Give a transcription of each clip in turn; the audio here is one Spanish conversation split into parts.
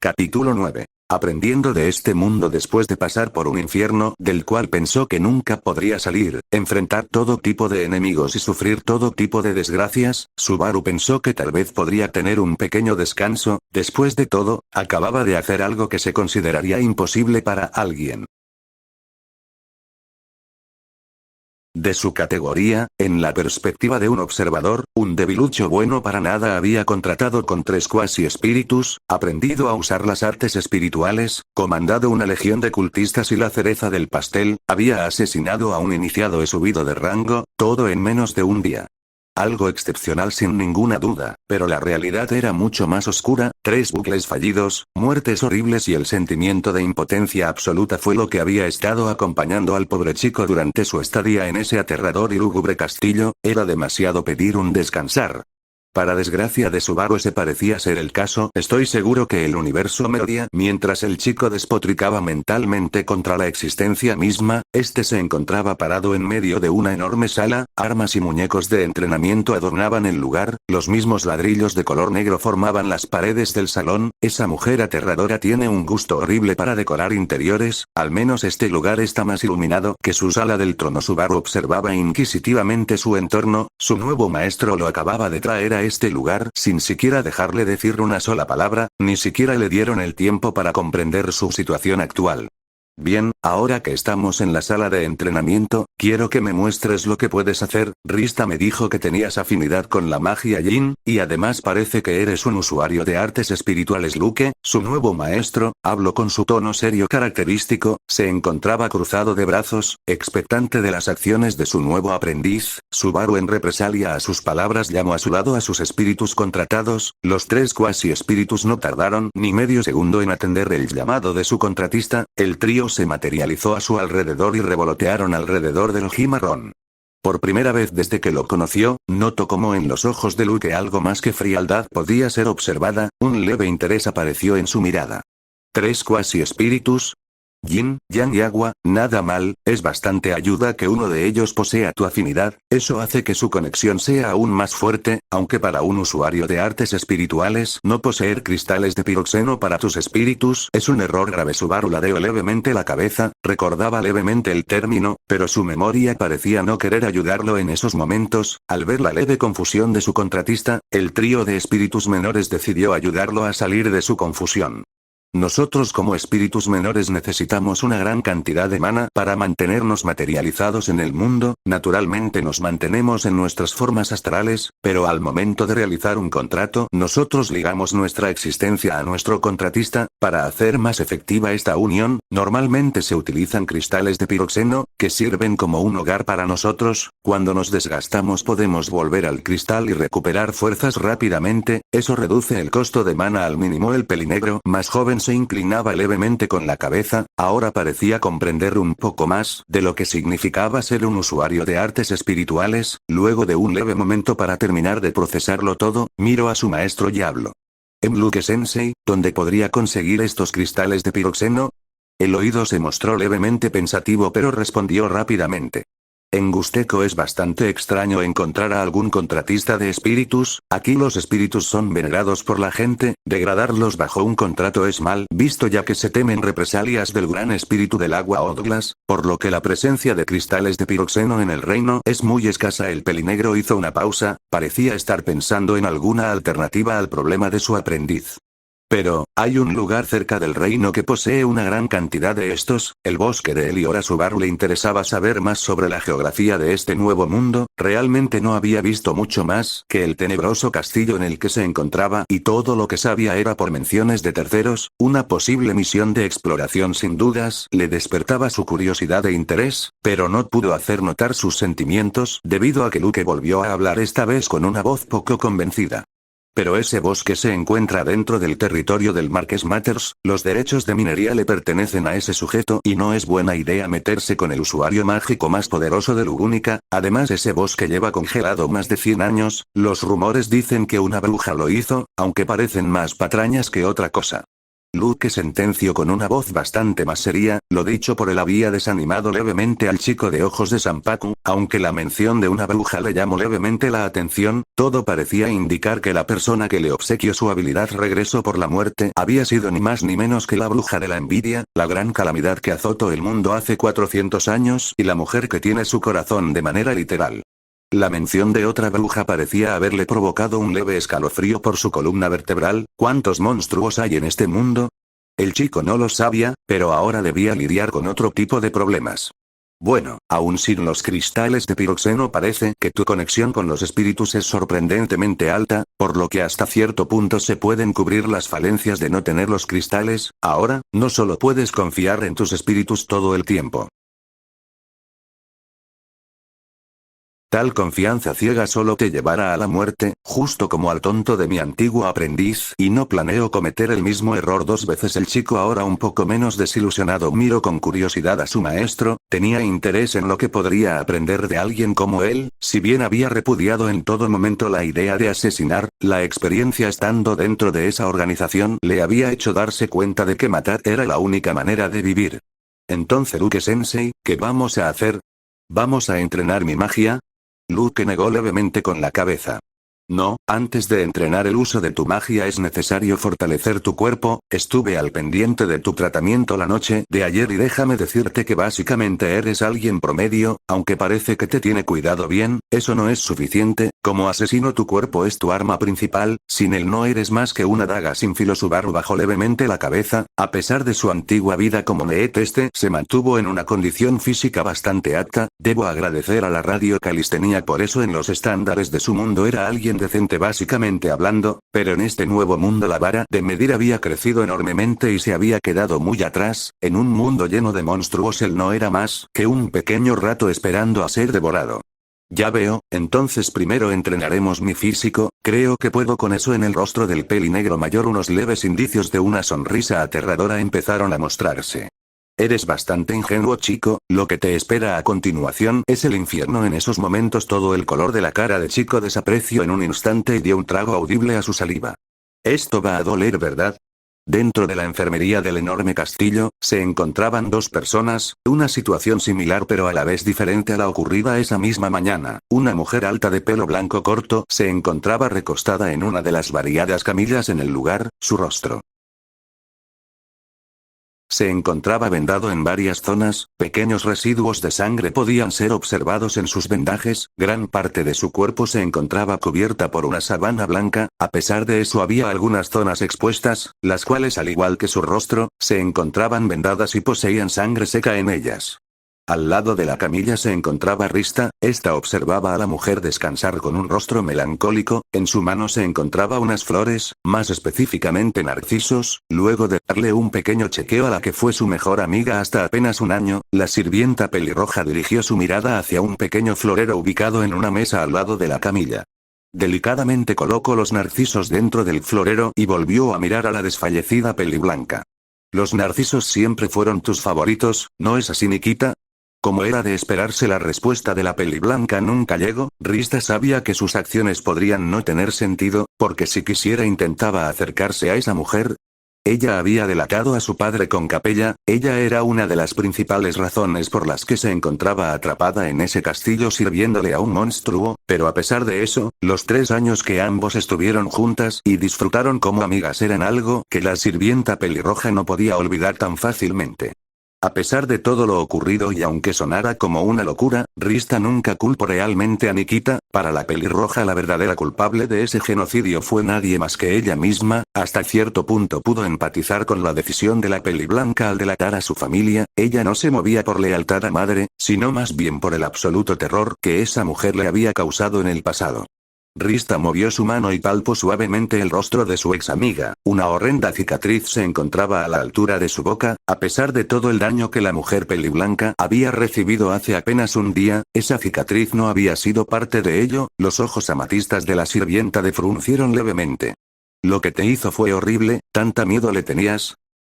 Capítulo 9. Aprendiendo de este mundo después de pasar por un infierno del cual pensó que nunca podría salir, enfrentar todo tipo de enemigos y sufrir todo tipo de desgracias, Subaru pensó que tal vez podría tener un pequeño descanso. Después de todo, acababa de hacer algo que se consideraría imposible para alguien de su categoría. En la perspectiva de un observador, un debilucho bueno para nada había contratado con 3 cuasi espíritus, aprendido a usar las artes espirituales, comandado una legión de cultistas y la cereza del pastel, había asesinado a un iniciado y subido de rango, todo en menos de un día. Algo excepcional sin ninguna duda, pero la realidad era mucho más oscura. 3 bucles fallidos, muertes horribles y el sentimiento de impotencia absoluta fue lo que había estado acompañando al pobre chico durante su estadía en ese aterrador y lúgubre castillo. Era demasiado pedir un descansar. Para desgracia de Subaru ese parecía ser el caso. Estoy seguro que el universo me odia. Mientras el chico despotricaba mentalmente contra la existencia misma, este se encontraba parado en medio de una enorme sala, armas y muñecos de entrenamiento adornaban el lugar, los mismos ladrillos de color negro formaban las paredes del salón. Esa mujer aterradora tiene un gusto horrible para decorar interiores, al menos este lugar está más iluminado que su sala del trono. Subaru observaba inquisitivamente su entorno, su nuevo maestro lo acababa de traer a este lugar sin siquiera dejarle decir una sola palabra, ni siquiera le dieron el tiempo para comprender su situación actual. Bien, ahora que estamos en la sala de entrenamiento, quiero que me muestres lo que puedes hacer. Rista me dijo que tenías afinidad con la magia Yin, y además parece que eres un usuario de artes espirituales. Luke, su nuevo maestro, habló con su tono serio característico, se encontraba cruzado de brazos, expectante de las acciones de su nuevo aprendiz. Subaru en represalia a sus palabras llamó a su lado a sus espíritus contratados. Los 3 cuasi espíritus no tardaron ni medio segundo en atender el llamado de su contratista. El trío se materializó a su alrededor y revolotearon alrededor del ojimarrón. Por primera vez desde que lo conoció, notó como en los ojos de Luke algo más que frialdad podía ser observada, un leve interés apareció en su mirada. 3 cuasi espíritus, Yin, Yang y Agua, nada mal, es bastante ayuda que uno de ellos posea tu afinidad, eso hace que su conexión sea aún más fuerte, aunque para un usuario de artes espirituales no poseer cristales de piroxeno para tus espíritus es un error grave. Subaru ladeó levemente la cabeza, recordaba levemente el término, pero su memoria parecía no querer ayudarlo en esos momentos. Al ver la leve confusión de su contratista, el trío de espíritus menores decidió ayudarlo a salir de su confusión. Nosotros como espíritus menores necesitamos una gran cantidad de mana para mantenernos materializados en el mundo. Naturalmente nos mantenemos en nuestras formas astrales, pero al momento de realizar un contrato, nosotros ligamos nuestra existencia a nuestro contratista. Para hacer más efectiva esta unión, normalmente se utilizan cristales de piroxeno, que sirven como un hogar para nosotros. Cuando nos desgastamos podemos volver al cristal y recuperar fuerzas rápidamente, eso reduce el costo de mana al mínimo. El pelinegro más joven se inclinaba levemente con la cabeza, ahora parecía comprender un poco más de lo que significaba ser un usuario de artes espirituales. Luego de un leve momento para terminar de procesarlo todo, miró a su maestro y habló. Luke Sensei, ¿dónde podría conseguir estos cristales de piroxeno? El oído se mostró levemente pensativo pero respondió rápidamente. En Gusteco es bastante extraño encontrar a algún contratista de espíritus, aquí los espíritus son venerados por la gente, degradarlos bajo un contrato es mal visto ya que se temen represalias del gran espíritu del agua Odglas, por lo que la presencia de cristales de piroxeno en el reino es muy escasa. El pelinegro hizo una pausa, parecía estar pensando en alguna alternativa al problema de su aprendiz. Pero, hay un lugar cerca del reino que posee una gran cantidad de estos, el bosque de Eliora. Subaru le interesaba saber más sobre la geografía de este nuevo mundo, realmente no había visto mucho más que el tenebroso castillo en el que se encontraba y todo lo que sabía era por menciones de terceros. Una posible misión de exploración sin dudas le despertaba su curiosidad e interés, pero no pudo hacer notar sus sentimientos debido a que Luke volvió a hablar esta vez con una voz poco convencida. Pero ese bosque se encuentra dentro del territorio del Marqués Matters, los derechos de minería le pertenecen a ese sujeto y no es buena idea meterse con el usuario mágico más poderoso de Lugúnica. Además ese bosque lleva congelado más de 100 años, los rumores dicen que una bruja lo hizo, aunque parecen más patrañas que otra cosa. Luke sentenció con una voz bastante más seria, lo dicho por él había desanimado levemente al chico de ojos de Sanpaku, aunque la mención de una bruja le llamó levemente la atención, todo parecía indicar que la persona que le obsequió su habilidad regreso por la muerte había sido ni más ni menos que la bruja de la envidia, la gran calamidad que azotó el mundo hace 400 años y la mujer que tiene su corazón de manera literal. La mención de otra bruja parecía haberle provocado un leve escalofrío por su columna vertebral. ¿Cuántos monstruos hay en este mundo? El chico no lo sabía, pero ahora debía lidiar con otro tipo de problemas. Bueno, aún sin los cristales de piroxeno parece que tu conexión con los espíritus es sorprendentemente alta, por lo que hasta cierto punto se pueden cubrir las falencias de no tener los cristales. Ahora, no solo puedes confiar en tus espíritus todo el tiempo. Tal confianza ciega solo te llevará a la muerte, justo como al tonto de mi antiguo aprendiz, y no planeo cometer el mismo error 2 veces. El chico, ahora un poco menos desilusionado, miró con curiosidad a su maestro, tenía interés en lo que podría aprender de alguien como él. Si bien había repudiado en todo momento la idea de asesinar, la experiencia estando dentro de esa organización le había hecho darse cuenta de que matar era la única manera de vivir. Entonces, Luke-sensei, ¿qué vamos a hacer? ¿Vamos a entrenar mi magia? Luke negó levemente con la cabeza. No, antes de entrenar el uso de tu magia es necesario fortalecer tu cuerpo. Estuve al pendiente de tu tratamiento la noche de ayer y déjame decirte que básicamente eres alguien promedio, aunque parece que te tiene cuidado bien, eso no es suficiente. Como asesino tu cuerpo es tu arma principal, sin él no eres más que una daga sin filo. Subaru bajó levemente la cabeza, a pesar de su antigua vida como Meet, se mantuvo en una condición física bastante apta. Debo agradecer a la radio calistenia por eso en los estándares de su mundo era alguien decente básicamente hablando, pero en este nuevo mundo la vara de medir había crecido enormemente y se había quedado muy atrás. En un mundo lleno de monstruos él no era más que un pequeño rato esperando a ser devorado. Ya veo, entonces primero entrenaremos mi físico, creo que puedo con eso. En el rostro del pelinegro mayor unos leves indicios de una sonrisa aterradora empezaron a mostrarse. Eres bastante ingenuo, chico, lo que te espera a continuación es el infierno. En esos momentos todo el color de la cara de chico desapareció en un instante y dio un trago audible a su saliva. Esto va a doler, ¿verdad? Dentro de la enfermería del enorme castillo, se encontraban dos personas, una situación similar pero a la vez diferente a la ocurrida esa misma mañana. Una mujer alta de pelo blanco corto se encontraba recostada en una de las variadas camillas en el lugar, su rostro se encontraba vendado en varias zonas, pequeños residuos de sangre podían ser observados en sus vendajes, gran parte de su cuerpo se encontraba cubierta por una sábana blanca. A pesar de eso había algunas zonas expuestas, las cuales al igual que su rostro, se encontraban vendadas y poseían sangre seca en ellas. Al lado de la camilla se encontraba Rista, esta observaba a la mujer descansar con un rostro melancólico, en su mano se encontraba unas flores, más específicamente narcisos. Luego de darle un pequeño chequeo a la que fue su mejor amiga hasta apenas un año, la sirvienta pelirroja dirigió su mirada hacia un pequeño florero ubicado en una mesa al lado de la camilla. Delicadamente colocó los narcisos dentro del florero y volvió a mirar a la desfallecida peliblanca. Los narcisos siempre fueron tus favoritos, ¿no es así, Nikita? Como era de esperarse, la respuesta de la peliblanca nunca llegó. Rista sabía que sus acciones podrían no tener sentido, porque si quisiera intentaba acercarse a esa mujer. Ella había delatado a su padre con Capella, ella era una de las principales razones por las que se encontraba atrapada en ese castillo sirviéndole a un monstruo, pero a pesar de eso, los 3 años que ambos estuvieron juntas y disfrutaron como amigas eran algo que la sirvienta pelirroja no podía olvidar tan fácilmente. A pesar de todo lo ocurrido y aunque sonara como una locura, Rista nunca culpó realmente a Nikita. Para la pelirroja la verdadera culpable de ese genocidio fue nadie más que ella misma. Hasta cierto punto pudo empatizar con la decisión de la peliblanca al delatar a su familia. Ella no se movía por lealtad a madre, sino más bien por el absoluto terror que esa mujer le había causado en el pasado. Rista movió su mano y palpó suavemente el rostro de su ex amiga. Una horrenda cicatriz se encontraba a la altura de su boca. A pesar de todo el daño que la mujer peliblanca había recibido hace apenas un día, esa cicatriz no había sido parte de ello. Los ojos amatistas de la sirvienta fruncieron levemente. Lo que te hizo fue horrible, ¿tanta miedo le tenías?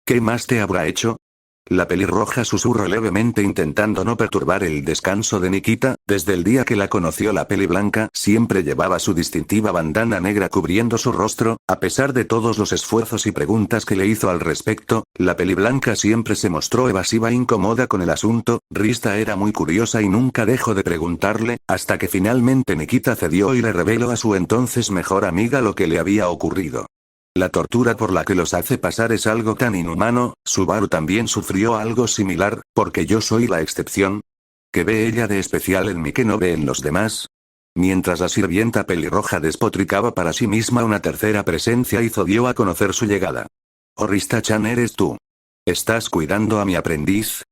¿Qué más te habrá hecho? La pelirroja susurró levemente intentando no perturbar el descanso de Nikita. Desde el día que la conoció la peliblanca siempre llevaba su distintiva bandana negra cubriendo su rostro. A pesar de todos los esfuerzos y preguntas que le hizo al respecto, la peliblanca siempre se mostró evasiva e incómoda con el asunto. Rista era muy curiosa y nunca dejó de preguntarle, hasta que finalmente Nikita cedió y le reveló a su entonces mejor amiga lo que le había ocurrido. La tortura por la que los hace pasar es algo tan inhumano. Subaru también sufrió algo similar, porque yo soy la excepción. ¿Qué ve ella de especial en mí que no ve en los demás? Mientras la sirvienta pelirroja despotricaba para sí misma, una tercera presencia dio a conocer su llegada. Oh, Rista-chan, ¿eres tú? ¿Estás cuidando a mi aprendiz?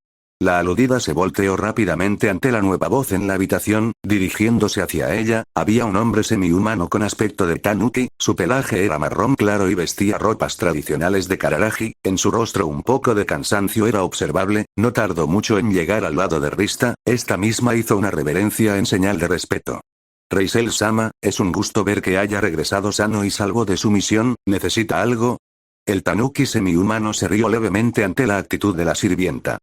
La aludida se volteó rápidamente ante la nueva voz en la habitación. Dirigiéndose hacia ella, había un hombre semihumano con aspecto de tanuki. Su pelaje era marrón claro y vestía ropas tradicionales de Kararagi. En su rostro un poco de cansancio era observable. No tardó mucho en llegar al lado de Rista. Esta misma hizo una reverencia en señal de respeto. Reisel-sama, es un gusto ver que haya regresado sano y salvo de su misión. ¿Necesita algo? El tanuki semihumano se rió levemente ante la actitud de la sirvienta.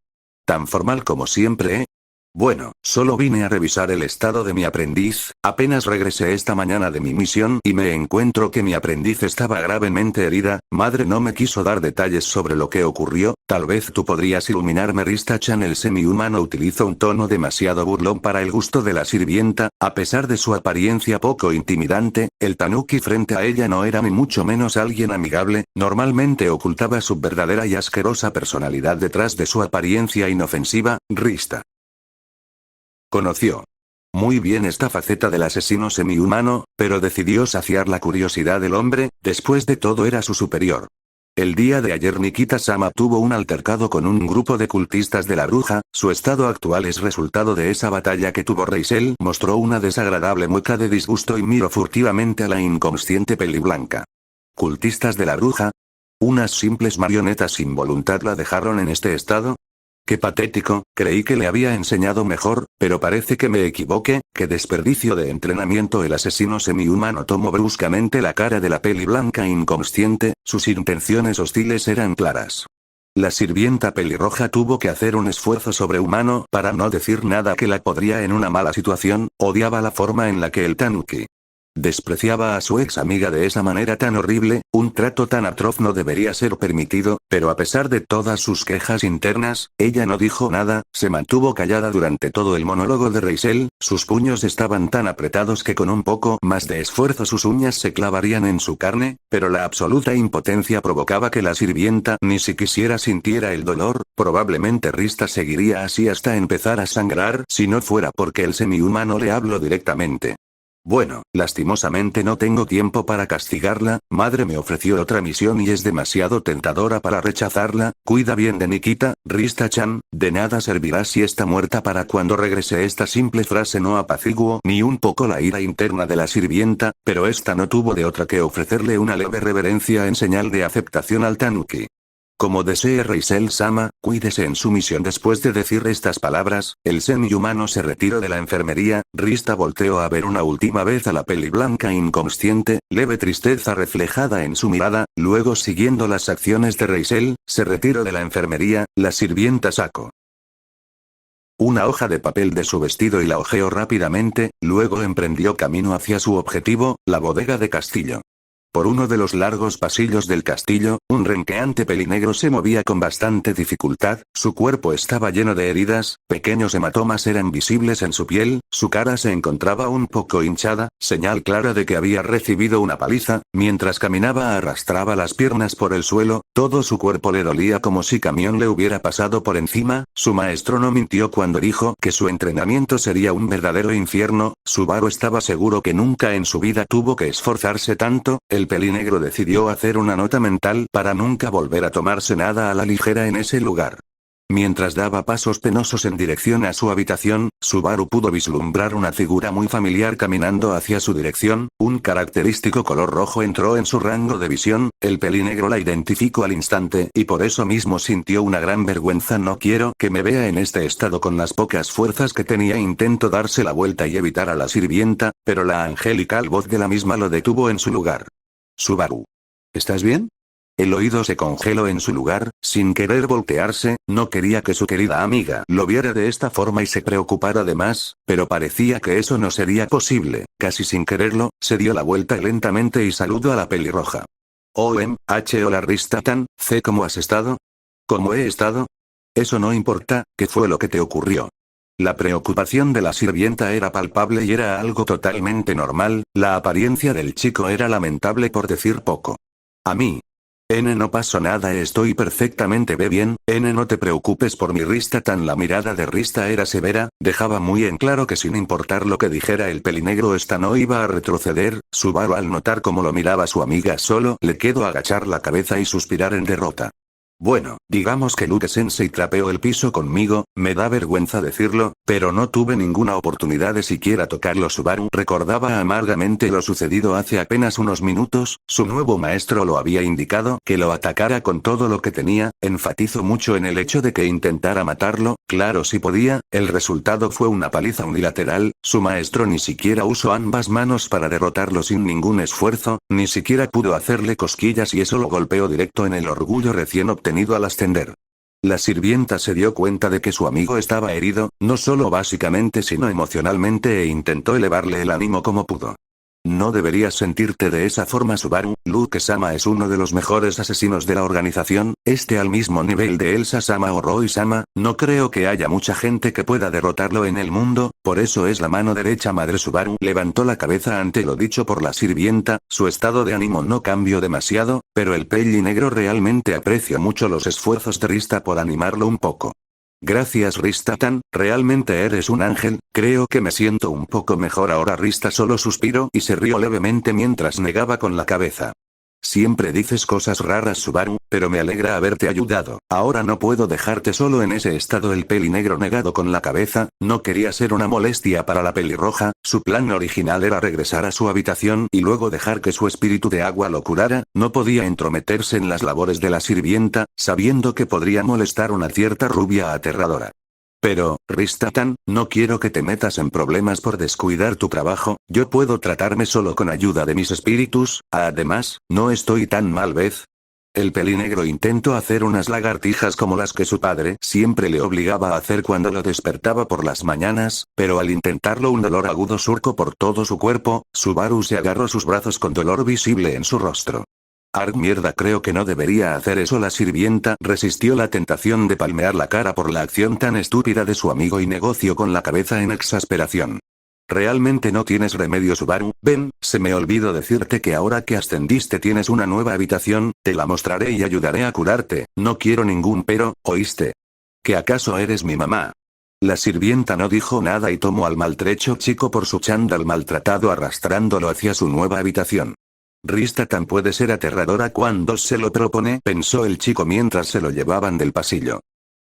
Tan formal como siempre, ¿eh? Bueno, solo vine a revisar el estado de mi aprendiz. Apenas regresé esta mañana de mi misión y me encuentro que mi aprendiz estaba gravemente herida. Madre no me quiso dar detalles sobre lo que ocurrió. Tal vez tú podrías iluminarme. Rista-chan, el semihumano utilizó un tono demasiado burlón para el gusto de la sirvienta. A pesar de su apariencia poco intimidante, el tanuki frente a ella no era ni mucho menos alguien amigable. Normalmente ocultaba su verdadera y asquerosa personalidad detrás de su apariencia inofensiva. Rista conoció muy bien esta faceta del asesino semihumano, pero decidió saciar la curiosidad del hombre. Después de todo era su superior. El día de ayer Nikita-sama tuvo un altercado con un grupo de cultistas de la bruja. Su estado actual es resultado de esa batalla que tuvo. Reisel mostró una desagradable mueca de disgusto y miró furtivamente a la inconsciente peliblanca. ¿Cultistas de la bruja? ¿Unas simples marionetas sin voluntad la dejaron en este estado? Qué patético, creí que le había enseñado mejor, pero parece que me equivoqué. Qué desperdicio de entrenamiento. El asesino semihumano tomó bruscamente la cara de la peliblanca inconsciente. Sus intenciones hostiles eran claras. La sirvienta pelirroja tuvo que hacer un esfuerzo sobrehumano para no decir nada que la podría en una mala situación. Odiaba la forma en la que el tanuki despreciaba a su ex amiga de esa manera tan horrible. Un trato tan atroz no debería ser permitido, pero a pesar de todas sus quejas internas, ella no dijo nada. Se mantuvo callada durante todo el monólogo de Reisel. Sus puños estaban tan apretados que con un poco más de esfuerzo sus uñas se clavarían en su carne, pero la absoluta impotencia provocaba que la sirvienta ni siquiera sintiera el dolor. Probablemente Rista seguiría así hasta empezar a sangrar si no fuera porque el semihumano le habló directamente. Bueno, lastimosamente no tengo tiempo para castigarla. Madre me ofreció otra misión y es demasiado tentadora para rechazarla. Cuida bien de Nikita, Rista-chan. De nada servirá si está muerta para cuando regrese. Esta simple frase no apaciguó ni un poco la ira interna de la sirvienta, pero esta no tuvo de otra que ofrecerle una leve reverencia en señal de aceptación al tanuki. Como desee Reisel-sama, cuídese en su misión. Después de decir estas palabras, el semihumano se retiró de la enfermería. Rista volteó a ver una última vez a la peliblanca inconsciente, leve tristeza reflejada en su mirada. Luego, siguiendo las acciones de Reisel, se retiró de la enfermería. La sirvienta sacó una hoja de papel de su vestido y la hojeó rápidamente. Luego emprendió camino hacia su objetivo, la bodega de castillo. Por uno de los largos pasillos del castillo, un renqueante pelinegro se movía con bastante dificultad. Su cuerpo estaba lleno de heridas, pequeños hematomas eran visibles en su piel, su cara se encontraba un poco hinchada, señal clara de que había recibido una paliza. Mientras caminaba arrastraba las piernas por el suelo, todo su cuerpo le dolía como si camión le hubiera pasado por encima. Su maestro no mintió cuando dijo que su entrenamiento sería un verdadero infierno. Subaru estaba seguro que nunca en su vida tuvo que esforzarse tanto. El pelinegro decidió hacer una nota mental para nunca volver a tomarse nada a la ligera en ese lugar. Mientras daba pasos penosos en dirección a su habitación, Subaru pudo vislumbrar una figura muy familiar caminando hacia su dirección. Un característico color rojo entró en su rango de visión. El pelinegro la identificó al instante y por eso mismo sintió una gran vergüenza. No quiero que me vea en este estado. Con las pocas fuerzas que tenía intentó darse la vuelta y evitar a la sirvienta, pero la angelical voz de la misma lo detuvo en su lugar. Subaru. ¿Estás bien? El oído se congeló en su lugar, sin querer voltearse, no quería que su querida amiga lo viera de esta forma y se preocupara de más, pero parecía que eso no sería posible. Casi sin quererlo, se dio la vuelta lentamente y saludó a la pelirroja. Hola Rista-tan, ¿cómo has estado? ¿Cómo he estado? Eso no importa, ¿qué fue lo que te ocurrió? La preocupación de la sirvienta era palpable y era algo totalmente normal, la apariencia del chico era lamentable por decir poco. A mí. No pasó nada, estoy perfectamente bien, no te preocupes por mi Rista-tan. La mirada de Rista era severa, dejaba muy en claro que sin importar lo que dijera el pelinegro esta no iba a retroceder. Subaru al notar cómo lo miraba su amiga solo le quedó agachar la cabeza y suspirar en derrota. Bueno, digamos que Luke Sensei trapeó el piso conmigo, me da vergüenza decirlo, pero no tuve ninguna oportunidad de siquiera tocarlo. Subaru recordaba amargamente lo sucedido hace apenas unos minutos, su nuevo maestro lo había indicado que lo atacara con todo lo que tenía, enfatizó mucho en el hecho de que intentara matarlo, claro si podía, el resultado fue una paliza unilateral, su maestro ni siquiera usó ambas manos para derrotarlo sin ningún esfuerzo, ni siquiera pudo hacerle cosquillas y eso lo golpeó directo en el orgullo recién obtenido al ascender. La sirvienta se dio cuenta de que su amigo estaba herido, no solo básicamente sino emocionalmente e intentó elevarle el ánimo como pudo. No deberías sentirte de esa forma Subaru, Luke-sama es uno de los mejores asesinos de la organización, al mismo nivel de Elsa-sama o Roy-sama, no creo que haya mucha gente que pueda derrotarlo en el mundo, por eso es la mano derecha madre. Subaru levantó la cabeza ante lo dicho por la sirvienta, su estado de ánimo no cambió demasiado, pero el pelinegro realmente apreció mucho los esfuerzos de Rista por animarlo un poco. Gracias Rista-tan, realmente eres un ángel, creo que me siento un poco mejor ahora. Rista solo suspiró y se rió levemente mientras negaba con la cabeza. Siempre dices cosas raras Subaru, pero me alegra haberte ayudado. Ahora no puedo dejarte solo en ese estado. El pelinegro negado con la cabeza, no quería ser una molestia para la pelirroja, su plan original era regresar a su habitación y luego dejar que su espíritu de agua lo curara, no podía entrometerse en las labores de la sirvienta, sabiendo que podría molestar una cierta rubia aterradora. Pero, Rista-tan, no quiero que te metas en problemas por descuidar tu trabajo, yo puedo tratarme solo con ayuda de mis espíritus, además, no estoy tan mal ¿ves? El pelinegro intentó hacer unas lagartijas como las que su padre siempre le obligaba a hacer cuando lo despertaba por las mañanas, pero al intentarlo un dolor agudo surcó por todo su cuerpo, Subaru se agarró sus brazos con dolor visible en su rostro. Mierda, creo que no debería hacer eso. La sirvienta resistió la tentación de palmear la cara por la acción tan estúpida de su amigo y negoció con la cabeza en exasperación. Realmente no tienes remedio Subaru, ven, se me olvidó decirte que ahora que ascendiste tienes una nueva habitación, te la mostraré y ayudaré a curarte, no quiero ningún pero, ¿oíste? ¿Que acaso eres mi mamá? La sirvienta no dijo nada y tomó al maltrecho chico por su chándal maltratado arrastrándolo hacia su nueva habitación. Rista-tan puede ser aterradora cuando se lo propone, pensó el chico mientras se lo llevaban del pasillo.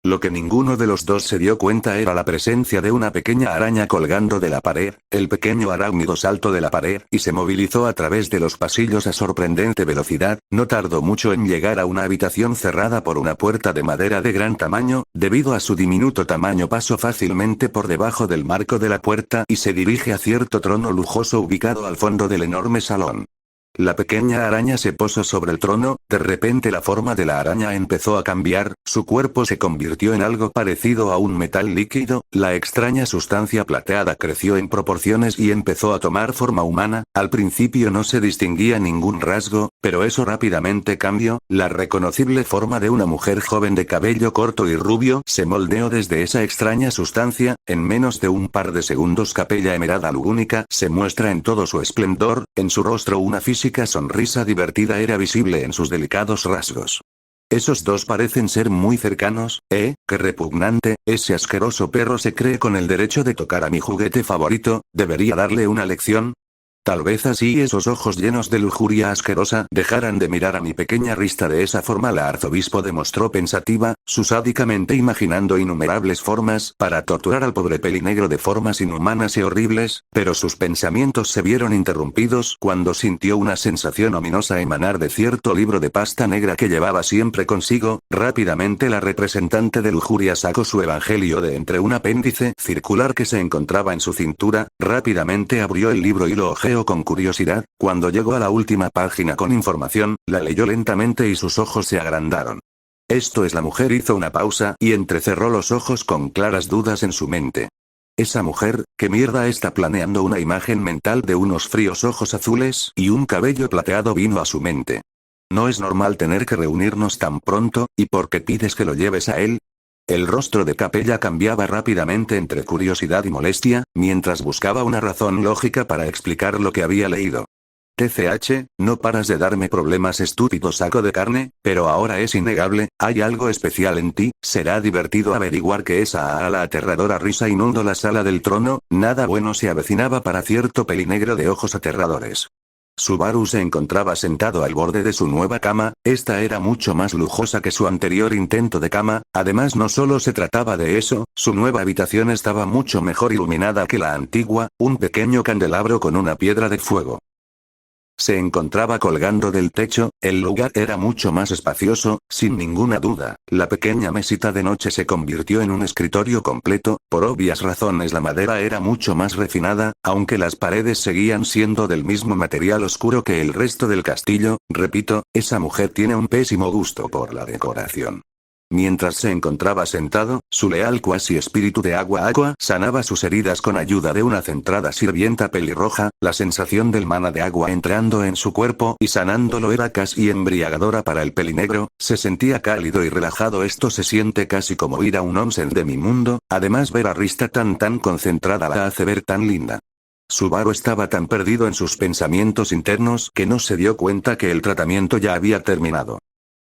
Lo que ninguno de los dos se dio cuenta era la presencia de una pequeña araña colgando de la pared, el pequeño arácnido saltó de la pared y se movilizó a través de los pasillos a sorprendente velocidad, no tardó mucho en llegar a una habitación cerrada por una puerta de madera de gran tamaño, debido a su diminuto tamaño pasó fácilmente por debajo del marco de la puerta y se dirige a cierto trono lujoso ubicado al fondo del enorme salón. La pequeña araña se posó sobre el trono, de repente la forma de la araña empezó a cambiar, su cuerpo se convirtió en algo parecido a un metal líquido, la extraña sustancia plateada creció en proporciones y empezó a tomar forma humana, al principio no se distinguía ningún rasgo, pero eso rápidamente cambió, la reconocible forma de una mujer joven de cabello corto y rubio se moldeó desde esa extraña sustancia, en menos de un par de segundos Capella Emerada Lugúnica se muestra en todo su esplendor, en su rostro una física sonrisa divertida era visible en sus delicados rasgos. Esos dos parecen ser muy cercanos, qué repugnante, ese asqueroso perro se cree con el derecho de tocar a mi juguete favorito, ¿debería darle una lección? Tal vez así esos ojos llenos de lujuria asquerosa dejaran de mirar a mi pequeña Rista de esa forma. La arzobispo demostró pensativa, sádicamente imaginando innumerables formas para torturar al pobre pelinegro de formas inhumanas y horribles, pero sus pensamientos se vieron interrumpidos cuando sintió una sensación ominosa emanar de cierto libro de pasta negra que llevaba siempre consigo. Rápidamente la representante de lujuria sacó su evangelio de entre un apéndice circular que se encontraba en su cintura, rápidamente abrió el libro y lo hojeó leo con curiosidad. Cuando llegó a la última página con información, la leyó lentamente y sus ojos se agrandaron. Esto es la mujer. Hizo una pausa y entrecerró los ojos con claras dudas en su mente. Esa mujer, ¿qué mierda está planeando? Una imagen mental de unos fríos ojos azules y un cabello plateado vino a su mente. No es normal tener que reunirnos tan pronto, ¿y por qué pides que lo lleves a él? El rostro de Capella cambiaba rápidamente entre curiosidad y molestia, mientras buscaba una razón lógica para explicar lo que había leído. TCH, no paras de darme problemas, estúpido saco de carne, pero ahora es innegable, hay algo especial en ti. Será divertido averiguar que esa la aterradora risa inundó la sala del trono. Nada bueno se avecinaba para cierto pelinegro de ojos aterradores. Subaru se encontraba sentado al borde de su nueva cama. Esta era mucho más lujosa que su anterior intento de cama. Además, no solo se trataba de eso, su nueva habitación estaba mucho mejor iluminada que la antigua, un pequeño candelabro con una piedra de fuego se encontraba colgando del techo. El lugar era mucho más espacioso, sin ninguna duda. La pequeña mesita de noche se convirtió en un escritorio completo. Por obvias razones la madera era mucho más refinada, aunque las paredes seguían siendo del mismo material oscuro que el resto del castillo. Repito, esa mujer tiene un pésimo gusto por la decoración. Mientras se encontraba sentado, su leal cuasi espíritu de agua sanaba sus heridas con ayuda de una centrada sirvienta pelirroja. La sensación del mana de agua entrando en su cuerpo y sanándolo era casi embriagadora para el pelinegro. Se sentía cálido y relajado. Esto se siente casi como ir a un onsen de mi mundo. Además, ver a Rista tan concentrada la hace ver tan linda. Subaru estaba tan perdido en sus pensamientos internos que no se dio cuenta que el tratamiento ya había terminado.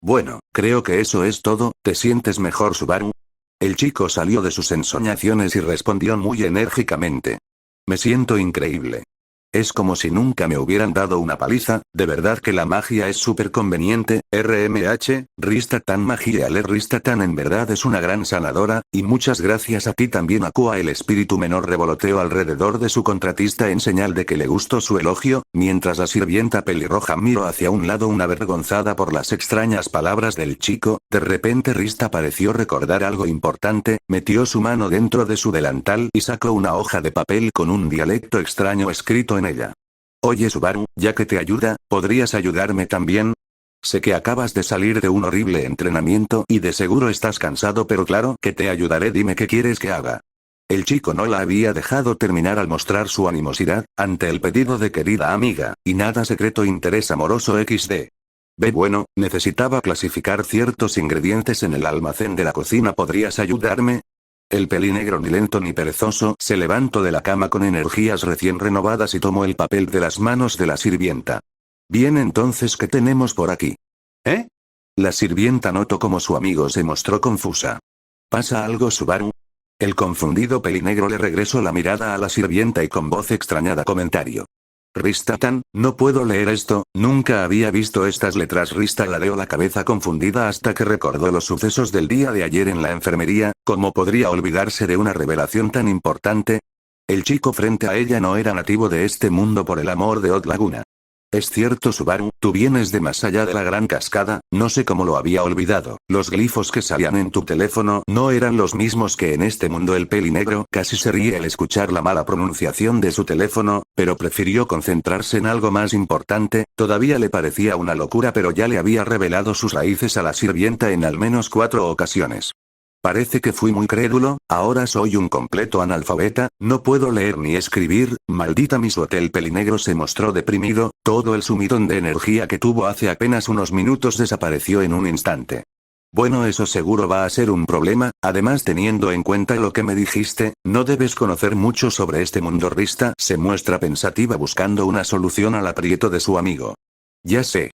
Bueno, creo que eso es todo. ¿Te sientes mejor, Subaru? El chico salió de sus ensoñaciones y respondió muy enérgicamente. Me siento increíble. Es como si nunca me hubieran dado una paliza. De verdad que la magia es súper conveniente. RMH, Rista-tan magia. Rista-tan en verdad es una gran sanadora, y muchas gracias a ti también. Aqua. El espíritu menor revoloteó alrededor de su contratista en señal de que le gustó su elogio, mientras la sirvienta pelirroja miró hacia un lado una avergonzada por las extrañas palabras del chico. De repente Rista pareció recordar algo importante, metió su mano dentro de su delantal y sacó una hoja de papel con un dialecto extraño escrito en ella. Oye, Subaru, ya que te ayuda, ¿podrías ayudarme también? Sé que acabas de salir de un horrible entrenamiento y de seguro estás cansado, pero claro que te ayudaré. Dime qué quieres que haga. El chico no la había dejado terminar al mostrar su animosidad ante el pedido de querida amiga, y nada secreto interés amoroso XD. Bueno, necesitaba clasificar ciertos ingredientes en el almacén de la cocina. ¿Podrías ayudarme? El pelinegro, ni lento ni perezoso, se levantó de la cama con energías recién renovadas y tomó el papel de las manos de la sirvienta. Bien, entonces, ¿qué tenemos por aquí? ¿Eh? La sirvienta notó cómo su amigo se mostró confusa. ¿Pasa algo, Subaru? El confundido pelinegro le regresó la mirada a la sirvienta y con voz extrañada comentario. Rista-tan, no puedo leer esto, nunca había visto estas letras. Rista ladeó la cabeza confundida hasta que recordó los sucesos del día de ayer en la enfermería. ¿Cómo podría olvidarse de una revelación tan importante? El chico frente a ella no era nativo de este mundo, por el amor de Odd Laguna. Es cierto, Subaru, tú vienes de más allá de la gran cascada. No sé cómo lo había olvidado. Los glifos que salían en tu teléfono no eran los mismos que en este mundo. El pelinegro casi se ríe al escuchar la mala pronunciación de su teléfono, pero prefirió concentrarse en algo más importante. Todavía le parecía una locura, pero ya le había revelado sus raíces a la sirvienta en al menos 4 ocasiones. Parece que fui muy crédulo. Ahora soy un completo analfabeta, no puedo leer ni escribir. Maldita mi suerte. El pelinegro se mostró deprimido. Todo el sumidón de energía que tuvo hace apenas unos minutos desapareció en un instante. Bueno, eso seguro va a ser un problema. Además, teniendo en cuenta lo que me dijiste, no debes conocer mucho sobre este mundo. Rista se muestra pensativa buscando una solución al aprieto de su amigo. Ya sé.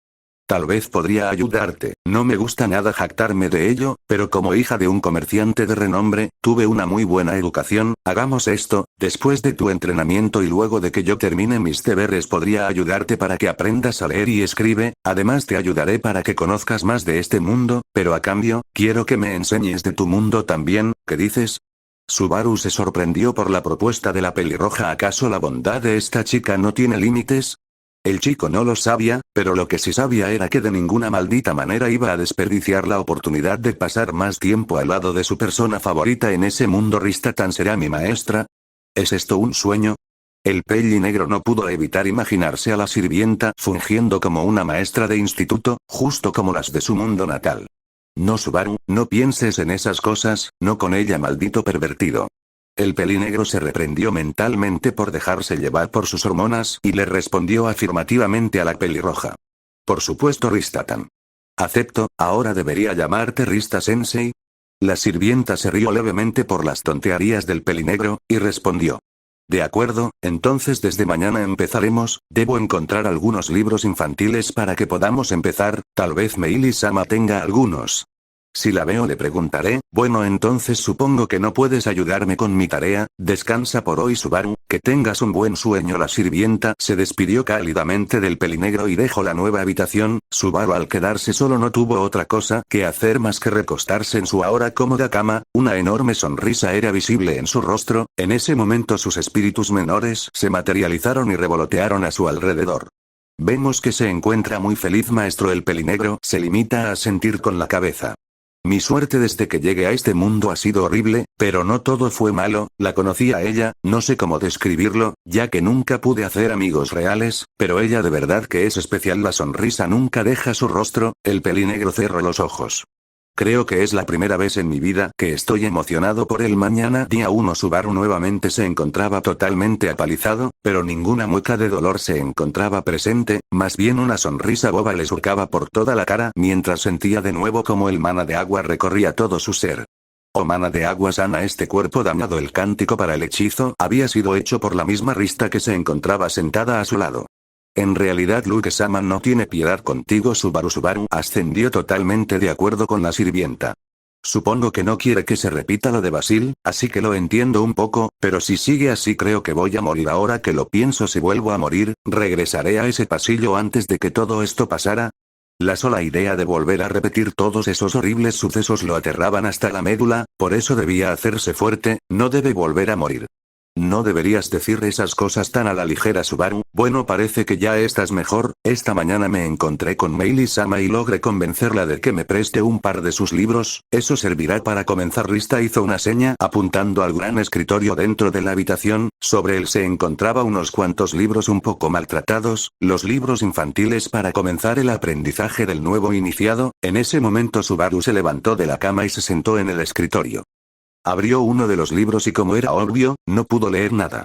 Tal vez podría ayudarte. No me gusta nada jactarme de ello, pero como hija de un comerciante de renombre, tuve una muy buena educación. Hagamos esto, después de tu entrenamiento y luego de que yo termine mis deberes podría ayudarte para que aprendas a leer y escribe. Además te ayudaré para que conozcas más de este mundo, pero a cambio, quiero que me enseñes de tu mundo también. ¿Qué dices? Subaru se sorprendió por la propuesta de la pelirroja. ¿Acaso la bondad de esta chica no tiene límites? El chico no lo sabía, pero lo que sí sabía era que de ninguna maldita manera iba a desperdiciar la oportunidad de pasar más tiempo al lado de su persona favorita en ese mundo. Rista-tan será mi maestra. ¿Es esto un sueño? El pelinegro no pudo evitar imaginarse a la sirvienta fungiendo como una maestra de instituto, justo como las de su mundo natal. No, Subaru, no pienses en esas cosas, no con ella, maldito pervertido. El pelinegro se reprendió mentalmente por dejarse llevar por sus hormonas y le respondió afirmativamente a la pelirroja. Por supuesto, Rista-tan. Acepto, ahora debería llamarte Rista-sensei. La sirvienta se rió levemente por las tonterías del pelinegro, y respondió. De acuerdo, entonces desde mañana empezaremos, debo encontrar algunos libros infantiles para que podamos empezar, tal vez Meili-sama tenga algunos. Si la veo le preguntaré, bueno entonces supongo que no puedes ayudarme con mi tarea, descansa por hoy Subaru, que tengas un buen sueño. La sirvienta se despidió cálidamente del pelinegro y dejó la nueva habitación. Subaru al quedarse solo no tuvo otra cosa que hacer más que recostarse en su ahora cómoda cama, una enorme sonrisa era visible en su rostro, en ese momento sus espíritus menores se materializaron y revolotearon a su alrededor. Vemos que se encuentra muy feliz maestro. El pelinegro se limita a asentir con la cabeza. Mi suerte desde que llegué a este mundo ha sido horrible, pero no todo fue malo, la conocí a ella, no sé cómo describirlo, ya que nunca pude hacer amigos reales, pero ella de verdad que es especial. La sonrisa nunca deja su rostro, el pelinegro cerró los ojos. Creo que es la primera vez en mi vida que estoy emocionado por el mañana día 1. Subaru nuevamente se encontraba totalmente apalizado, pero ninguna mueca de dolor se encontraba presente, más bien una sonrisa boba le surcaba por toda la cara mientras sentía de nuevo como el mana de agua recorría todo su ser. Oh mana de agua sana este cuerpo dañado. El cántico para el hechizo había sido hecho por la misma Rista que se encontraba sentada a su lado. En realidad Luke-sama no tiene piedad contigo Subaru. Subaru ascendió totalmente de acuerdo con la sirvienta. Supongo que no quiere que se repita lo de Basil, así que lo entiendo un poco, pero si sigue así creo que voy a morir. Ahora que lo pienso, si vuelvo a morir, regresaré a ese pasillo antes de que todo esto pasara. La sola idea de volver a repetir todos esos horribles sucesos lo aterraban hasta la médula, por eso debía hacerse fuerte, no debe volver a morir. No deberías decir esas cosas tan a la ligera Subaru. Bueno, parece que ya estás mejor. Esta mañana me encontré con Meili-sama y logré convencerla de que me preste un par de sus libros, eso servirá para comenzar. Rista hizo una seña apuntando al gran escritorio dentro de la habitación, sobre él se encontraba unos cuantos libros un poco maltratados, los libros infantiles para comenzar el aprendizaje del nuevo iniciado. En ese momento Subaru se levantó de la cama y se sentó en el escritorio. Abrió uno de los libros y como era obvio, no pudo leer nada.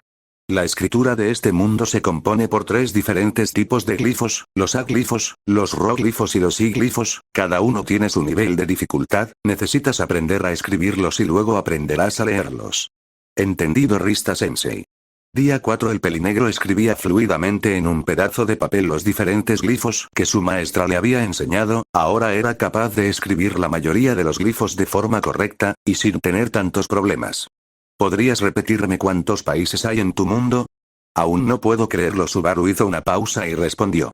La escritura de este mundo se compone por 3 diferentes tipos de glifos, los aglifos, los roglifos y los iglifos, cada uno tiene su nivel de dificultad, necesitas aprender a escribirlos y luego aprenderás a leerlos. Entendido Rista-sensei. Día 4. El pelinegro escribía fluidamente en un pedazo de papel los diferentes glifos que su maestra le había enseñado, ahora era capaz de escribir la mayoría de los glifos de forma correcta, y sin tener tantos problemas. ¿Podrías repetirme cuántos países hay en tu mundo? Aún no puedo creerlo. Subaru hizo una pausa y respondió.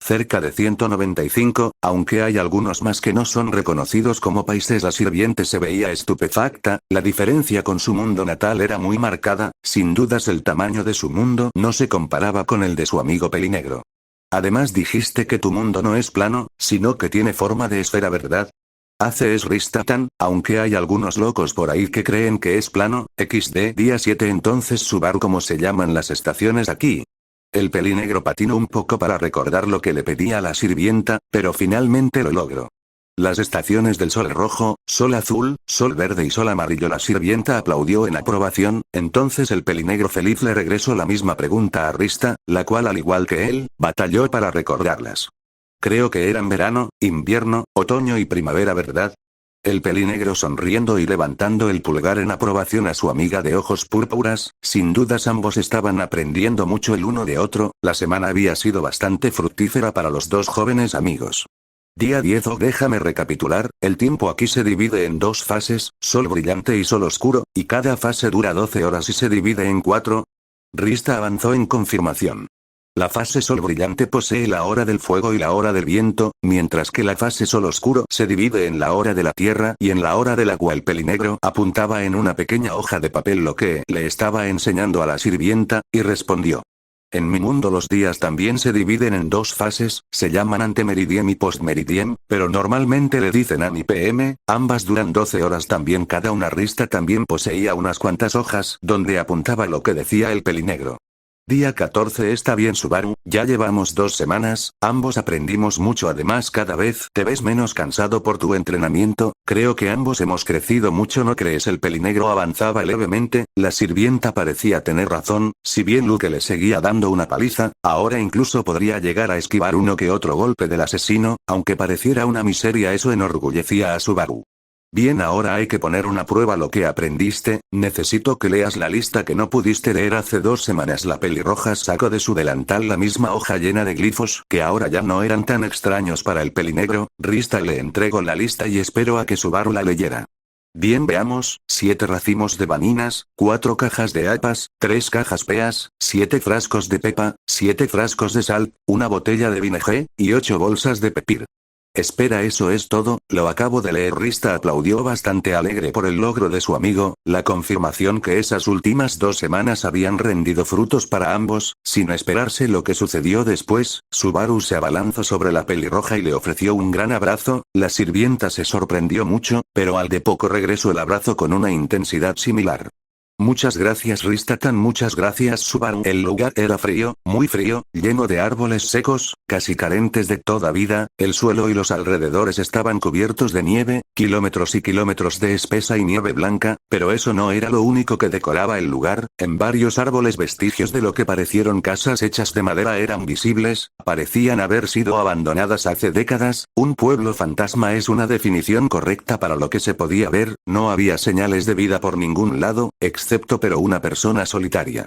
Cerca de 195, aunque hay algunos más que no son reconocidos como países. La sirviente se veía estupefacta, la diferencia con su mundo natal era muy marcada, sin dudas el tamaño de su mundo no se comparaba con el de su amigo pelinegro. Además dijiste que tu mundo no es plano, sino que tiene forma de esfera, ¿verdad? Es Rista-tan, aunque hay algunos locos por ahí que creen que es plano, XD. Día 7. Entonces Subaru, ¿cómo se llaman las estaciones aquí? El pelinegro patinó un poco para recordar lo que le pedía a la sirvienta, pero finalmente lo logró. Las estaciones del sol rojo, sol azul, sol verde y sol amarillo. La sirvienta aplaudió en aprobación, entonces el pelinegro feliz le regresó la misma pregunta a Rista, la cual al igual que él, batalló para recordarlas. Creo que eran verano, invierno, otoño y primavera, ¿verdad? El pelinegro sonriendo y levantando el pulgar en aprobación a su amiga de ojos púrpuras, sin dudas ambos estaban aprendiendo mucho el uno de otro, la semana había sido bastante fructífera para los dos jóvenes amigos. Día 10. Déjame recapitular, el tiempo aquí se divide en 2 fases, sol brillante y sol oscuro, y cada fase dura 12 horas y se divide en 4. Rista avanzó en confirmación. La fase sol brillante posee la hora del fuego y la hora del viento, mientras que la fase sol oscuro se divide en la hora de la tierra y en la hora del agua. El pelinegro apuntaba en una pequeña hoja de papel lo que le estaba enseñando a la sirvienta, y respondió. En mi mundo los días también se dividen en 2 fases, se llaman antemeridiem y postmeridiem, pero normalmente le dicen AM y PM, ambas duran 12 horas también cada una. Rista también poseía unas cuantas hojas donde apuntaba lo que decía el pelinegro. Día 14. Está bien, Subaru, ya llevamos 2 semanas, ambos aprendimos mucho, además cada vez te ves menos cansado por tu entrenamiento, creo que ambos hemos crecido mucho, ¿no crees? El pelinegro avanzaba levemente, la sirvienta parecía tener razón, si bien Luke le seguía dando una paliza, ahora incluso podría llegar a esquivar uno que otro golpe del asesino, aunque pareciera una miseria, eso enorgullecía a Subaru. Bien, ahora hay que poner una prueba lo que aprendiste, necesito que leas la lista que no pudiste leer hace 2 semanas. La pelirroja sacó de su delantal la misma hoja llena de glifos que ahora ya no eran tan extraños para el pelinegro. Rista le entregó la lista y esperó a que Subaru la leyera. Bien, veamos: 7 racimos de baninas, 4 cajas de apas, 3 cajas peas, 7 frascos de pepa, 7 frascos de sal, una botella de vinagre, y 8 bolsas de pepir. Espera, ¿eso es todo? Lo acabo de leer. Rista aplaudió bastante alegre por el logro de su amigo, la confirmación que esas últimas 2 semanas habían rendido frutos para ambos. Sin esperarse lo que sucedió después, Subaru se abalanzó sobre la pelirroja y le ofreció un gran abrazo. La sirvienta se sorprendió mucho, pero al de poco regresó el abrazo con una intensidad similar. Muchas gracias, Rista-tan, muchas gracias, Subaru. El lugar era frío, muy frío, lleno de árboles secos, casi carentes de toda vida, el suelo y los alrededores estaban cubiertos de nieve, kilómetros y kilómetros de espesa y nieve blanca, pero eso no era lo único que decoraba el lugar. En varios árboles vestigios de lo que parecieron casas hechas de madera eran visibles, parecían haber sido abandonadas hace décadas. Un pueblo fantasma es una definición correcta para lo que se podía ver, no había señales de vida por ningún lado, excepto pero una persona solitaria.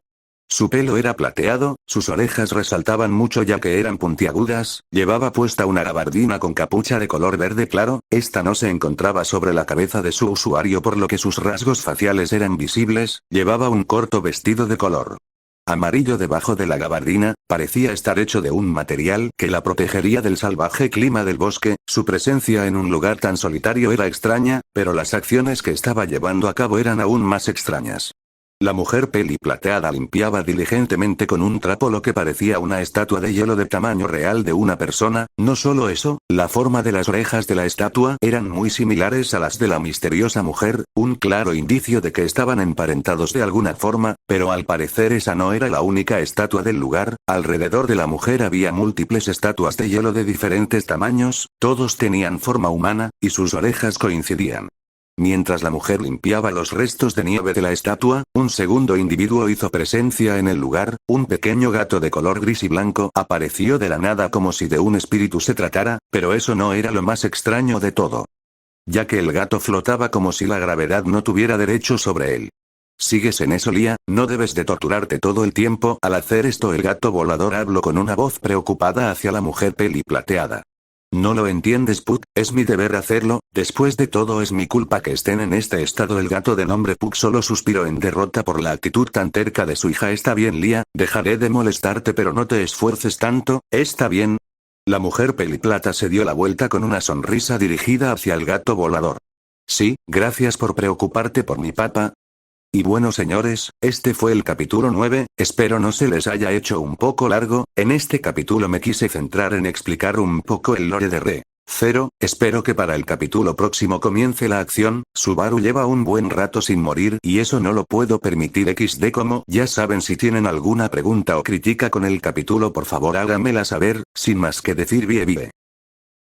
Su pelo era plateado, sus orejas resaltaban mucho ya que eran puntiagudas, llevaba puesta una gabardina con capucha de color verde claro, esta no se encontraba sobre la cabeza de su usuario por lo que sus rasgos faciales eran visibles, llevaba un corto vestido de color amarillo debajo de la gabardina, parecía estar hecho de un material que la protegería del salvaje clima del bosque. Su presencia en un lugar tan solitario era extraña, pero las acciones que estaba llevando a cabo eran aún más extrañas. La mujer peli plateada limpiaba diligentemente con un trapo lo que parecía una estatua de hielo de tamaño real de una persona. No solo eso, la forma de las orejas de la estatua eran muy similares a las de la misteriosa mujer, un claro indicio de que estaban emparentados de alguna forma, pero al parecer esa no era la única estatua del lugar. Alrededor de la mujer había múltiples estatuas de hielo de diferentes tamaños, todos tenían forma humana, y sus orejas coincidían. Mientras la mujer limpiaba los restos de nieve de la estatua, un segundo individuo hizo presencia en el lugar. Un pequeño gato de color gris y blanco apareció de la nada como si de un espíritu se tratara, pero eso no era lo más extraño de todo. Ya que el gato flotaba como si la gravedad no tuviera derecho sobre él. ¿Sigues en eso, Lia? No debes de torturarte todo el tiempo. Al hacer esto el gato volador habló con una voz preocupada hacia la mujer peli plateada. No lo entiendes, Puck, es mi deber hacerlo, después de todo es mi culpa que estén en este estado. El gato de nombre Puck solo suspiró en derrota por la actitud tan terca de su hija. Está bien, Lia, dejaré de molestarte pero no te esfuerces tanto, ¿está bien? La mujer peliplata se dio la vuelta con una sonrisa dirigida hacia el gato volador. Sí, gracias por preocuparte por mi papá. Y bueno, señores, este fue el capítulo 9, espero no se les haya hecho un poco largo. En este capítulo me quise centrar en explicar un poco el lore de Re:Zero, espero que para el capítulo próximo comience la acción. Subaru lleva un buen rato sin morir y eso no lo puedo permitir. XD, como ya saben, si tienen alguna pregunta o crítica con el capítulo por favor háganmela saber, sin más que decir, vive.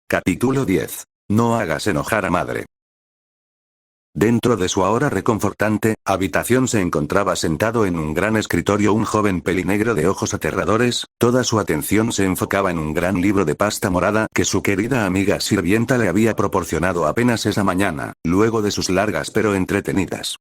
Capítulo 10. No hagas enojar a madre. Dentro de su ahora reconfortante habitación se encontraba sentado en un gran escritorio un joven pelinegro de ojos aterradores. Toda su atención se enfocaba en un gran libro de pasta morada que su querida amiga sirvienta le había proporcionado apenas esa mañana, luego de sus largas pero entretenidas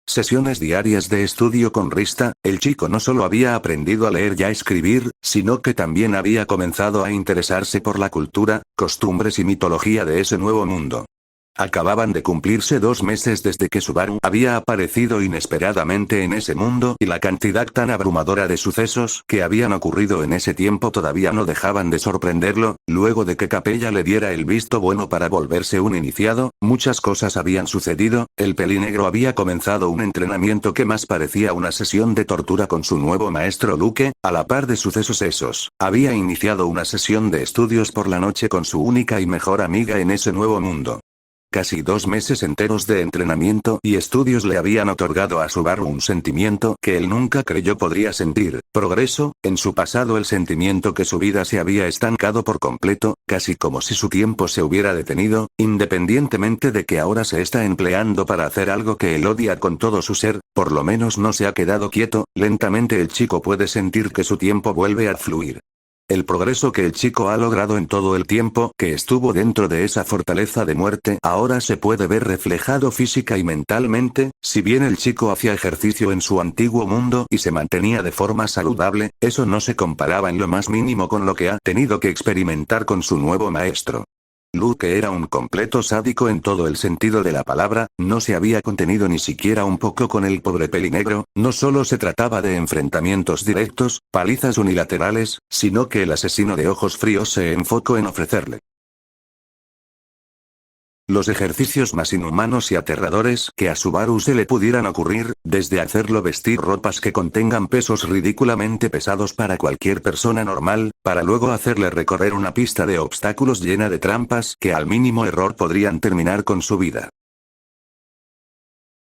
sesiones diarias de estudio con Rista. El chico no solo había aprendido a leer y a escribir, sino que también había comenzado a interesarse por la cultura, costumbres y mitología de ese nuevo mundo. Acababan de cumplirse 2 meses desde que Subaru había aparecido inesperadamente en ese mundo y la cantidad tan abrumadora de sucesos que habían ocurrido en ese tiempo todavía no dejaban de sorprenderlo. Luego de que Capella le diera el visto bueno para volverse un iniciado, muchas cosas habían sucedido. El pelinegro había comenzado un entrenamiento que más parecía una sesión de tortura con su nuevo maestro Luke. A la par de sucesos esos, había iniciado una sesión de estudios por la noche con su única y mejor amiga en ese nuevo mundo. Casi 2 meses enteros de entrenamiento y estudios le habían otorgado a Subaru un sentimiento que él nunca creyó podría sentir: progreso. En su pasado el sentimiento que su vida se había estancado por completo, casi como si su tiempo se hubiera detenido, independientemente de que ahora se está empleando para hacer algo que él odia con todo su ser, por lo menos no se ha quedado quieto. Lentamente el chico puede sentir que su tiempo vuelve a fluir. El progreso que el chico ha logrado en todo el tiempo que estuvo dentro de esa fortaleza de muerte ahora se puede ver reflejado física y mentalmente. Si bien el chico hacía ejercicio en su antiguo mundo y se mantenía de forma saludable, eso no se comparaba en lo más mínimo con lo que ha tenido que experimentar con su nuevo maestro. Luke era un completo sádico en todo el sentido de la palabra, no se había contenido ni siquiera un poco con el pobre pelinegro. No solo se trataba de enfrentamientos directos, palizas unilaterales, sino que el asesino de ojos fríos se enfocó en ofrecerle los ejercicios más inhumanos y aterradores que a Subaru se le pudieran ocurrir, desde hacerlo vestir ropas que contengan pesos ridículamente pesados para cualquier persona normal, para luego hacerle recorrer una pista de obstáculos llena de trampas que al mínimo error podrían terminar con su vida,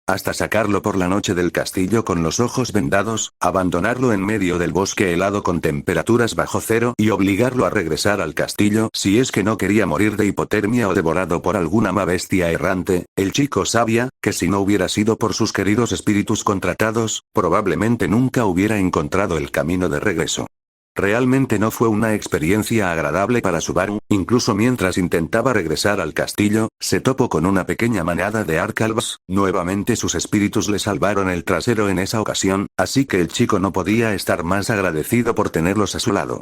hasta sacarlo por la noche del castillo con los ojos vendados, abandonarlo en medio del bosque helado con temperaturas bajo cero y obligarlo a regresar al castillo si es que no quería morir de hipotermia o devorado por alguna bestia errante. El chico sabía que si no hubiera sido por sus queridos espíritus contratados, probablemente nunca hubiera encontrado el camino de regreso. Realmente no fue una experiencia agradable para Subaru. Incluso mientras intentaba regresar al castillo, se topó con una pequeña manada de Arcalbs. Nuevamente sus espíritus le salvaron el trasero en esa ocasión, así que el chico no podía estar más agradecido por tenerlos a su lado.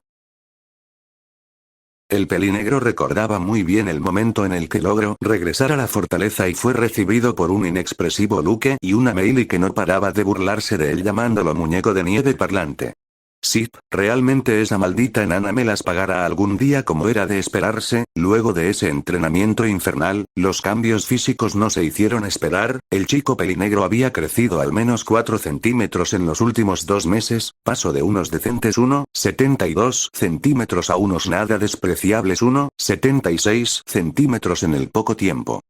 El pelinegro recordaba muy bien el momento en el que logró regresar a la fortaleza y fue recibido por un inexpresivo Luke y una Meili que no paraba de burlarse de él llamándolo muñeco de nieve parlante. Sí, realmente esa maldita enana me las pagará algún día como era de esperarse. Luego de ese entrenamiento infernal, los cambios físicos no se hicieron esperar. El chico pelinegro había crecido al menos 4 centímetros en los últimos 2 meses, paso de unos decentes 1,72 centímetros a unos nada despreciables 1,76 centímetros en el poco tiempo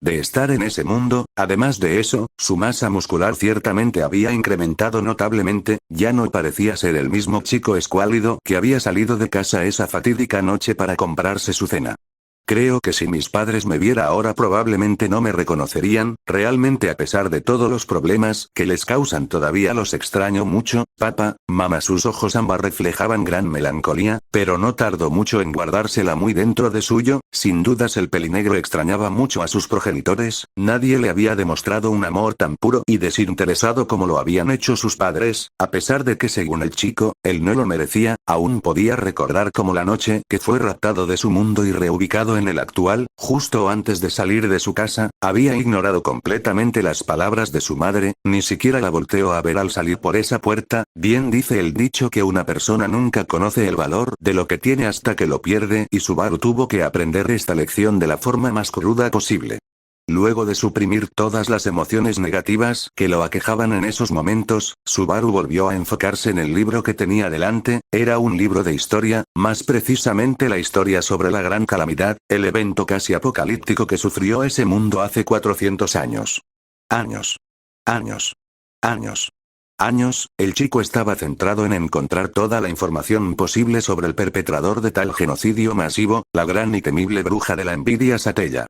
de estar en ese mundo. Además de eso, su masa muscular ciertamente había incrementado notablemente. Ya no parecía ser el mismo chico escuálido que había salido de casa esa fatídica noche para comprarse su cena. Creo que si mis padres me viera ahora probablemente no me reconocerían. Realmente, a pesar de todos los problemas que les causan, todavía los extraño mucho, papá, mamá. Sus ojos ámbar reflejaban gran melancolía, pero no tardó mucho en guardársela muy dentro de suyo. Sin dudas el pelinegro extrañaba mucho a sus progenitores. Nadie le había demostrado un amor tan puro y desinteresado como lo habían hecho sus padres, a pesar de que según el chico, él no lo merecía. Aún podía recordar como la noche que fue raptado de su mundo y reubicado en el actual, justo antes de salir de su casa, había ignorado completamente las palabras de su madre, ni siquiera la volteó a ver al salir por esa puerta. Bien dice el dicho que una persona nunca conoce el valor de lo que tiene hasta que lo pierde, y Subaru tuvo que aprender esta lección de la forma más cruda posible. Luego de suprimir todas las emociones negativas que lo aquejaban en esos momentos, Subaru volvió a enfocarse en el libro que tenía delante. Era un libro de historia, más precisamente la historia sobre la gran calamidad, el evento casi apocalíptico que sufrió ese mundo hace 400 años. Años. El chico estaba centrado en encontrar toda la información posible sobre el perpetrador de tal genocidio masivo, la gran y temible bruja de la envidia Satella.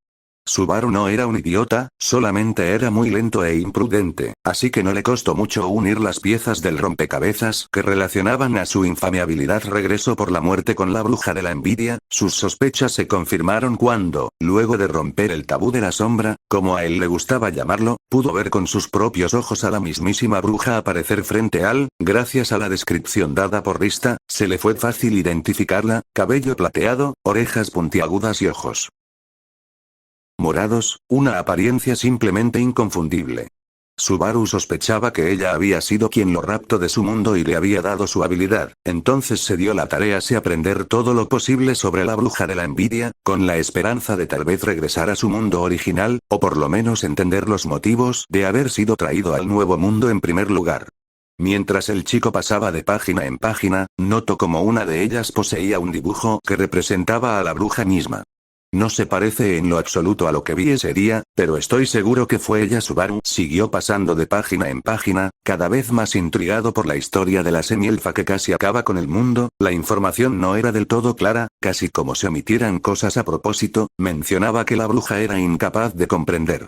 Subaru no era un idiota, solamente era muy lento e imprudente, así que no le costó mucho unir las piezas del rompecabezas que relacionaban a su infame habilidad regreso por la muerte con la bruja de la envidia. Sus sospechas se confirmaron cuando, luego de romper el tabú de la sombra, como a él le gustaba llamarlo, pudo ver con sus propios ojos a la mismísima bruja aparecer frente a él. Gracias a la descripción dada por Rista, se le fue fácil identificarla: cabello plateado, orejas puntiagudas y ojos morados, una apariencia simplemente inconfundible. Subaru sospechaba que ella había sido quien lo raptó de su mundo y le había dado su habilidad. Entonces se dio la tarea de aprender todo lo posible sobre la bruja de la envidia, con la esperanza de tal vez regresar a su mundo original, o por lo menos entender los motivos de haber sido traído al nuevo mundo en primer lugar. Mientras el chico pasaba de página en página, notó como una de ellas poseía un dibujo que representaba a la bruja misma. No se parece en lo absoluto a lo que vi ese día, pero estoy seguro que fue ella. Subaru siguió pasando de página en página, cada vez más intrigado por la historia de la semielfa que casi acaba con el mundo. La información no era del todo clara, casi como si omitieran cosas a propósito. Mencionaba que la bruja era incapaz de comprender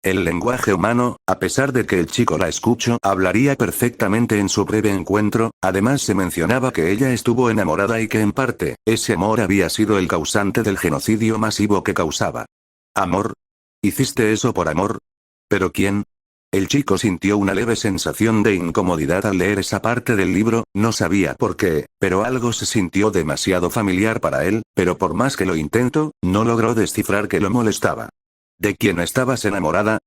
el lenguaje humano, a pesar de que el chico la escuchó, hablaría perfectamente en su breve encuentro. Además se mencionaba que ella estuvo enamorada y que en parte, ese amor había sido el causante del genocidio masivo que causaba. ¿Amor? ¿Hiciste eso por amor? ¿Pero quién? El chico sintió una leve sensación de incomodidad al leer esa parte del libro, no sabía por qué, pero algo se sintió demasiado familiar para él, pero por más que lo intentó, no logró descifrar qué lo molestaba. ¿De quién estabas enamorada?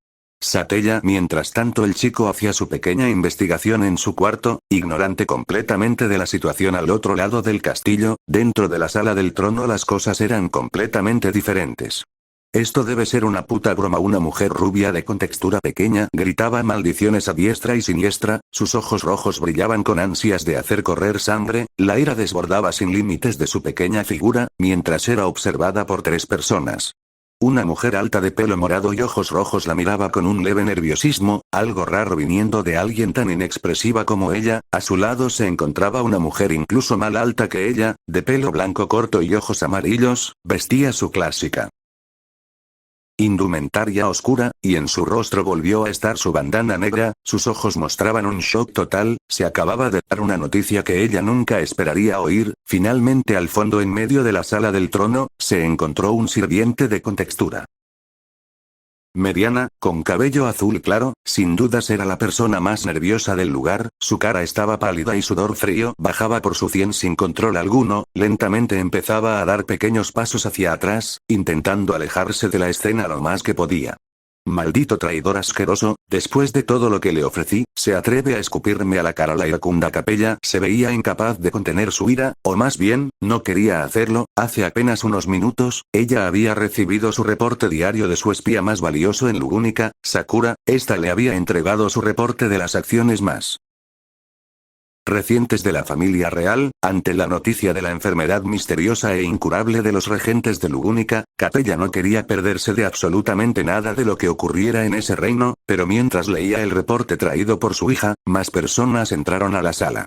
Satella. Mientras tanto el chico hacía su pequeña investigación en su cuarto, ignorante completamente de la situación al otro lado del castillo. Dentro de la sala del trono las cosas eran completamente diferentes. Esto debe ser una puta broma. Una mujer rubia de contextura pequeña gritaba maldiciones a diestra y siniestra, sus ojos rojos brillaban con ansias de hacer correr sangre, la ira desbordaba sin límites de su pequeña figura, mientras era observada por 3 personas. Una mujer alta de pelo morado y ojos rojos la miraba con un leve nerviosismo, algo raro viniendo de alguien tan inexpresiva como ella. A su lado se encontraba una mujer incluso más alta que ella, de pelo blanco corto y ojos amarillos, vestía su clásica indumentaria oscura, y en su rostro volvió a estar su bandana negra. Sus ojos mostraban un shock total. Se acababa de dar una noticia que ella nunca esperaría oír. Finalmente al fondo en medio de la sala del trono, se encontró un sirviente de contextura mediana, con cabello azul claro. Sin dudas era la persona más nerviosa del lugar. Su cara estaba pálida y sudor frío bajaba por su sien sin control alguno. Lentamente empezaba a dar pequeños pasos hacia atrás, intentando alejarse de la escena lo más que podía. Maldito traidor asqueroso, después de todo lo que le ofrecí, se atreve a escupirme a la cara. La iracunda Capella se veía incapaz de contener su ira, o más bien, no quería hacerlo. Hace apenas unos minutos, ella había recibido su reporte diario de su espía más valioso en Lugúnica, Sakura. Esta le había entregado su reporte de las acciones más recientes de la familia real. Ante la noticia de la enfermedad misteriosa e incurable de los regentes de Lugúnica, Capella no quería perderse de absolutamente nada de lo que ocurriera en ese reino, pero mientras leía el reporte traído por su hija, más personas entraron a la sala.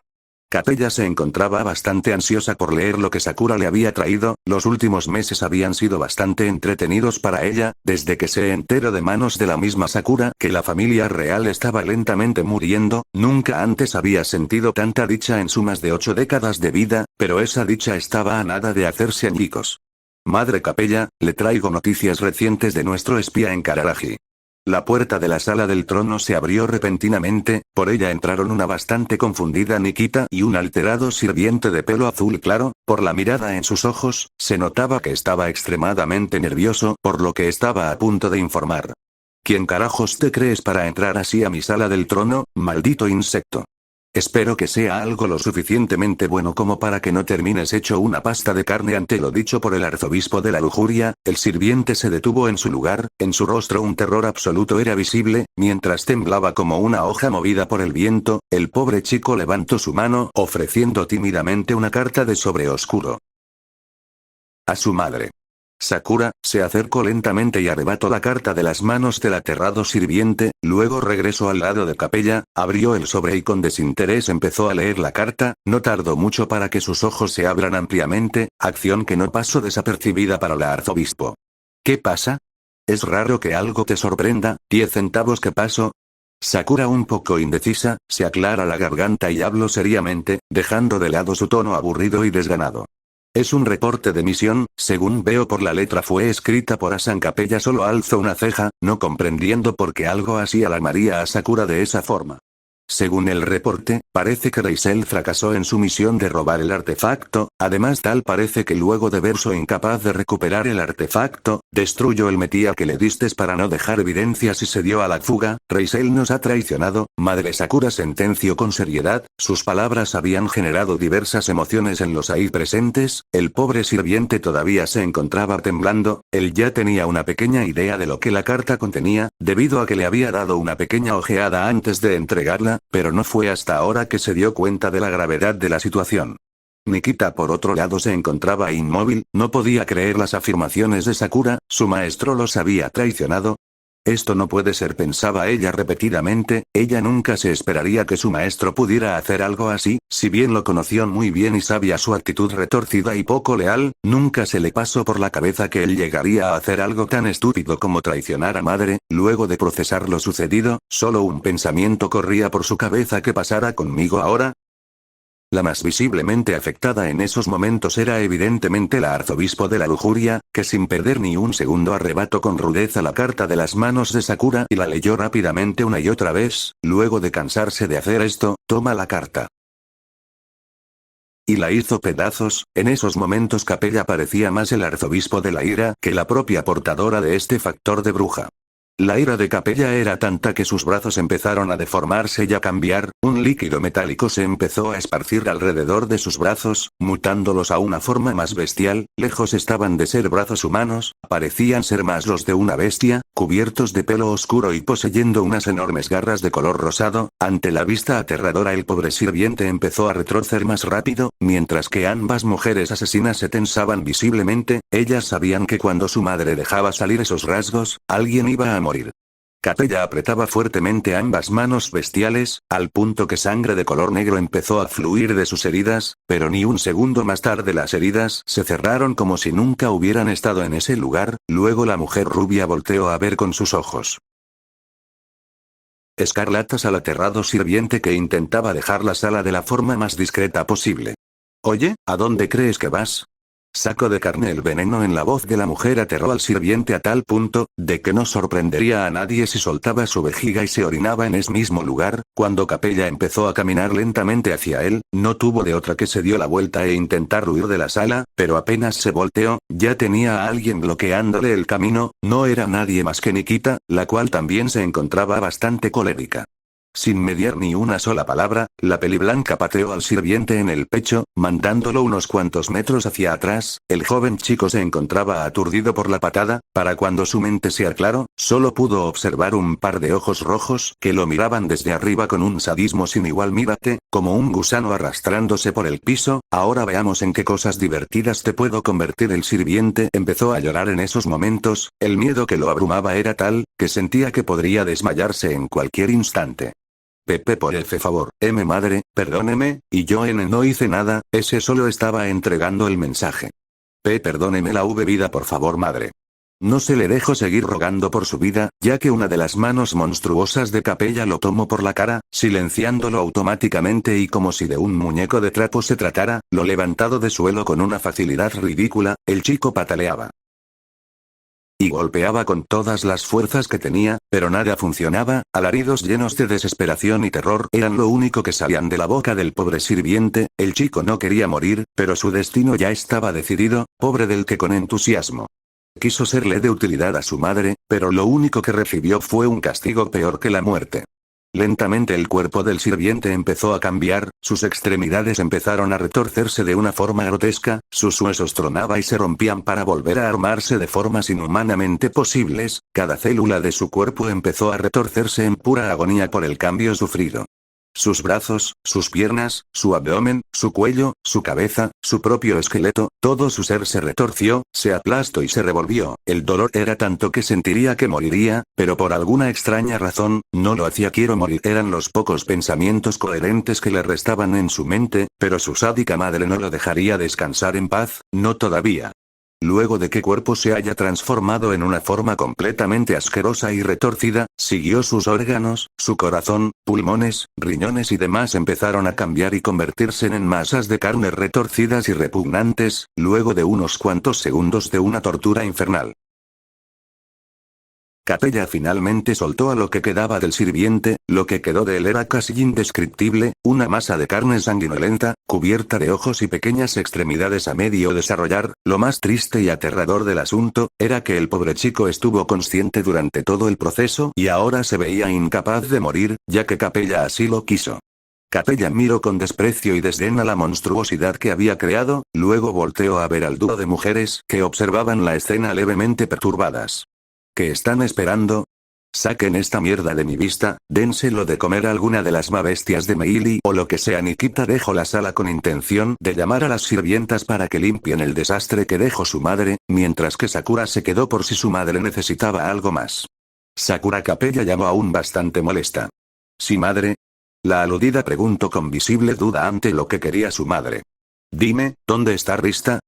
Capella se encontraba bastante ansiosa por leer lo que Sakura le había traído. Los últimos meses habían sido bastante entretenidos para ella, desde que se enteró de manos de la misma Sakura que la familia real estaba lentamente muriendo. Nunca antes había sentido tanta dicha en su más de 8 décadas de vida, pero esa dicha estaba a nada de hacerse añicos. Madre Capella, le traigo noticias recientes de nuestro espía en Kararaji. La puerta de la sala del trono se abrió repentinamente. Por ella entraron una bastante confundida Nikita y un alterado sirviente de pelo azul claro. Por la mirada en sus ojos, se notaba que estaba extremadamente nervioso, por lo que estaba a punto de informar. ¿Quién carajos te crees para entrar así a mi sala del trono, maldito insecto? Espero que sea algo lo suficientemente bueno como para que no termines hecho una pasta de carne. Ante lo dicho por el arzobispo de la lujuria, el sirviente se detuvo en su lugar. En su rostro un terror absoluto era visible, mientras temblaba como una hoja movida por el viento. El pobre chico levantó su mano, ofreciendo tímidamente una carta de sobre oscuro a su madre. Sakura se acercó lentamente y arrebató la carta de las manos del aterrado sirviente. Luego regresó al lado de Capella, abrió el sobre y con desinterés empezó a leer la carta. No tardó mucho para que sus ojos se abran ampliamente, acción que no pasó desapercibida para el arzobispo. ¿Qué pasa? Es raro que algo te sorprenda. 10 centavos. ¿Qué pasó? Sakura, un poco indecisa, se aclara la garganta y habló seriamente, dejando de lado su tono aburrido y desganado. Es un reporte de misión. Según veo por la letra fue escrita por Asan. Capella solo alzó una ceja, no comprendiendo por qué algo así alarmaría a Sakura de esa forma. Según el reporte, parece que Reisel fracasó en su misión de robar el artefacto. Además tal parece que luego de verse incapaz de recuperar el artefacto, destruyó el metía que le distes para no dejar evidencias y se dio a la fuga. Reisel nos ha traicionado. Madre Sakura sentenció con seriedad. Sus palabras habían generado diversas emociones en los ahí presentes. El pobre sirviente todavía se encontraba temblando. Él ya tenía una pequeña idea de lo que la carta contenía, debido a que le había dado una pequeña ojeada antes de entregarla, pero no fue hasta ahora que se dio cuenta de la gravedad de la situación. Nikita por otro lado se encontraba inmóvil, no podía creer las afirmaciones de Sakura, su maestro los había traicionado. Esto no puede ser, pensaba ella repetidamente, ella nunca se esperaría que su maestro pudiera hacer algo así, si bien lo conoció muy bien y sabía su actitud retorcida y poco leal, nunca se le pasó por la cabeza que él llegaría a hacer algo tan estúpido como traicionar a madre. Luego de procesar lo sucedido, solo un pensamiento corría por su cabeza: ¿qué pasará conmigo ahora? La más visiblemente afectada en esos momentos era evidentemente la arzobispo de la lujuria, que sin perder ni un segundo arrebató con rudeza la carta de las manos de Sakura y la leyó rápidamente una y otra vez. Luego de cansarse de hacer esto, toma la carta y la hizo pedazos. En esos momentos Capella parecía más el arzobispo de la ira que la propia portadora de este factor de bruja. La ira de Capella era tanta que sus brazos empezaron a deformarse y a cambiar, un líquido metálico se empezó a esparcir alrededor de sus brazos, mutándolos a una forma más bestial. Lejos estaban de ser brazos humanos, parecían ser más los de una bestia, cubiertos de pelo oscuro y poseyendo unas enormes garras de color rosado. Ante la vista aterradora el pobre sirviente empezó a retroceder más rápido, mientras que ambas mujeres asesinas se tensaban visiblemente. Ellas sabían que cuando su madre dejaba salir esos rasgos, alguien iba a morir. Capella apretaba fuertemente ambas manos bestiales, al punto que sangre de color negro empezó a fluir de sus heridas, pero ni un segundo más tarde las heridas se cerraron como si nunca hubieran estado en ese lugar. Luego la mujer rubia volteó a ver con sus ojos escarlatas al aterrado sirviente que intentaba dejar la sala de la forma más discreta posible. Oye, ¿a dónde crees que vas? Saco de carne. El veneno en la voz de la mujer aterró al sirviente a tal punto, de que no sorprendería a nadie si soltaba su vejiga y se orinaba en ese mismo lugar. Cuando Capella empezó a caminar lentamente hacia él, no tuvo de otra que se dio la vuelta e intentar huir de la sala, pero apenas se volteó, ya tenía a alguien bloqueándole el camino. No era nadie más que Nikita, la cual también se encontraba bastante colérica. Sin mediar ni una sola palabra, la peliblanca pateó al sirviente en el pecho, mandándolo unos cuantos metros hacia atrás. El joven chico se encontraba aturdido por la patada. Para cuando su mente se aclaró, solo pudo observar un par de ojos rojos que lo miraban desde arriba con un sadismo sin igual. Mírate, como un gusano arrastrándose por el piso. Ahora veamos en qué cosas divertidas te puedo convertir. El sirviente empezó a llorar en esos momentos. El miedo que lo abrumaba era tal, que sentía que podría desmayarse en cualquier instante. Pepe, por F favor, madre, perdóneme, y yo no hice nada, ese solo estaba entregando el mensaje. Perdóneme la vida por favor madre. No se le dejó seguir rogando por su vida, ya que una de las manos monstruosas de Capella lo tomó por la cara, silenciándolo automáticamente y como si de un muñeco de trapo se tratara, lo levantado de suelo con una facilidad ridícula. El chico pataleaba y golpeaba con todas las fuerzas que tenía, pero nada funcionaba. Alaridos llenos de desesperación y terror eran lo único que salían de la boca del pobre sirviente. El chico no quería morir, pero su destino ya estaba decidido. Pobre del que con entusiasmo quiso serle de utilidad a su madre, pero lo único que recibió fue un castigo peor que la muerte. Lentamente el cuerpo del sirviente empezó a cambiar, sus extremidades empezaron a retorcerse de una forma grotesca, sus huesos tronaban y se rompían para volver a armarse de formas inhumanamente posibles. Cada célula de su cuerpo empezó a retorcerse en pura agonía por el cambio sufrido. Sus brazos, sus piernas, su abdomen, su cuello, su cabeza, su propio esqueleto, todo su ser se retorció, se aplastó y se revolvió. El dolor era tanto que sentiría que moriría, pero por alguna extraña razón, no lo hacía. Quiero morir eran los pocos pensamientos coherentes que le restaban en su mente, pero su sádica madre no lo dejaría descansar en paz, no todavía. Luego de que cuerpo se haya transformado en una forma completamente asquerosa y retorcida, siguió sus órganos, su corazón, pulmones, riñones y demás empezaron a cambiar y convertirse en masas de carne retorcidas y repugnantes, luego de unos cuantos segundos de una tortura infernal. Capella finalmente soltó a lo que quedaba del sirviente. Lo que quedó de él era casi indescriptible, una masa de carne sanguinolenta, cubierta de ojos y pequeñas extremidades a medio desarrollar. Lo más triste y aterrador del asunto, era que el pobre chico estuvo consciente durante todo el proceso y ahora se veía incapaz de morir, ya que Capella así lo quiso. Capella miró con desprecio y desdén a la monstruosidad que había creado, luego volteó a ver al dúo de mujeres que observaban la escena levemente perturbadas. ¿Qué están esperando? Saquen esta mierda de mi vista, dénselo de comer a alguna de las bestias de Meili o lo que sea. Nikita dejó la sala con intención de llamar a las sirvientas para que limpien el desastre que dejó su madre, mientras que Sakura se quedó por si su madre necesitaba algo más. Sakura Capella llamó aún bastante molesta. ¿Sí, madre? La aludida preguntó con visible duda ante lo que quería su madre. Dime, ¿dónde está Rista?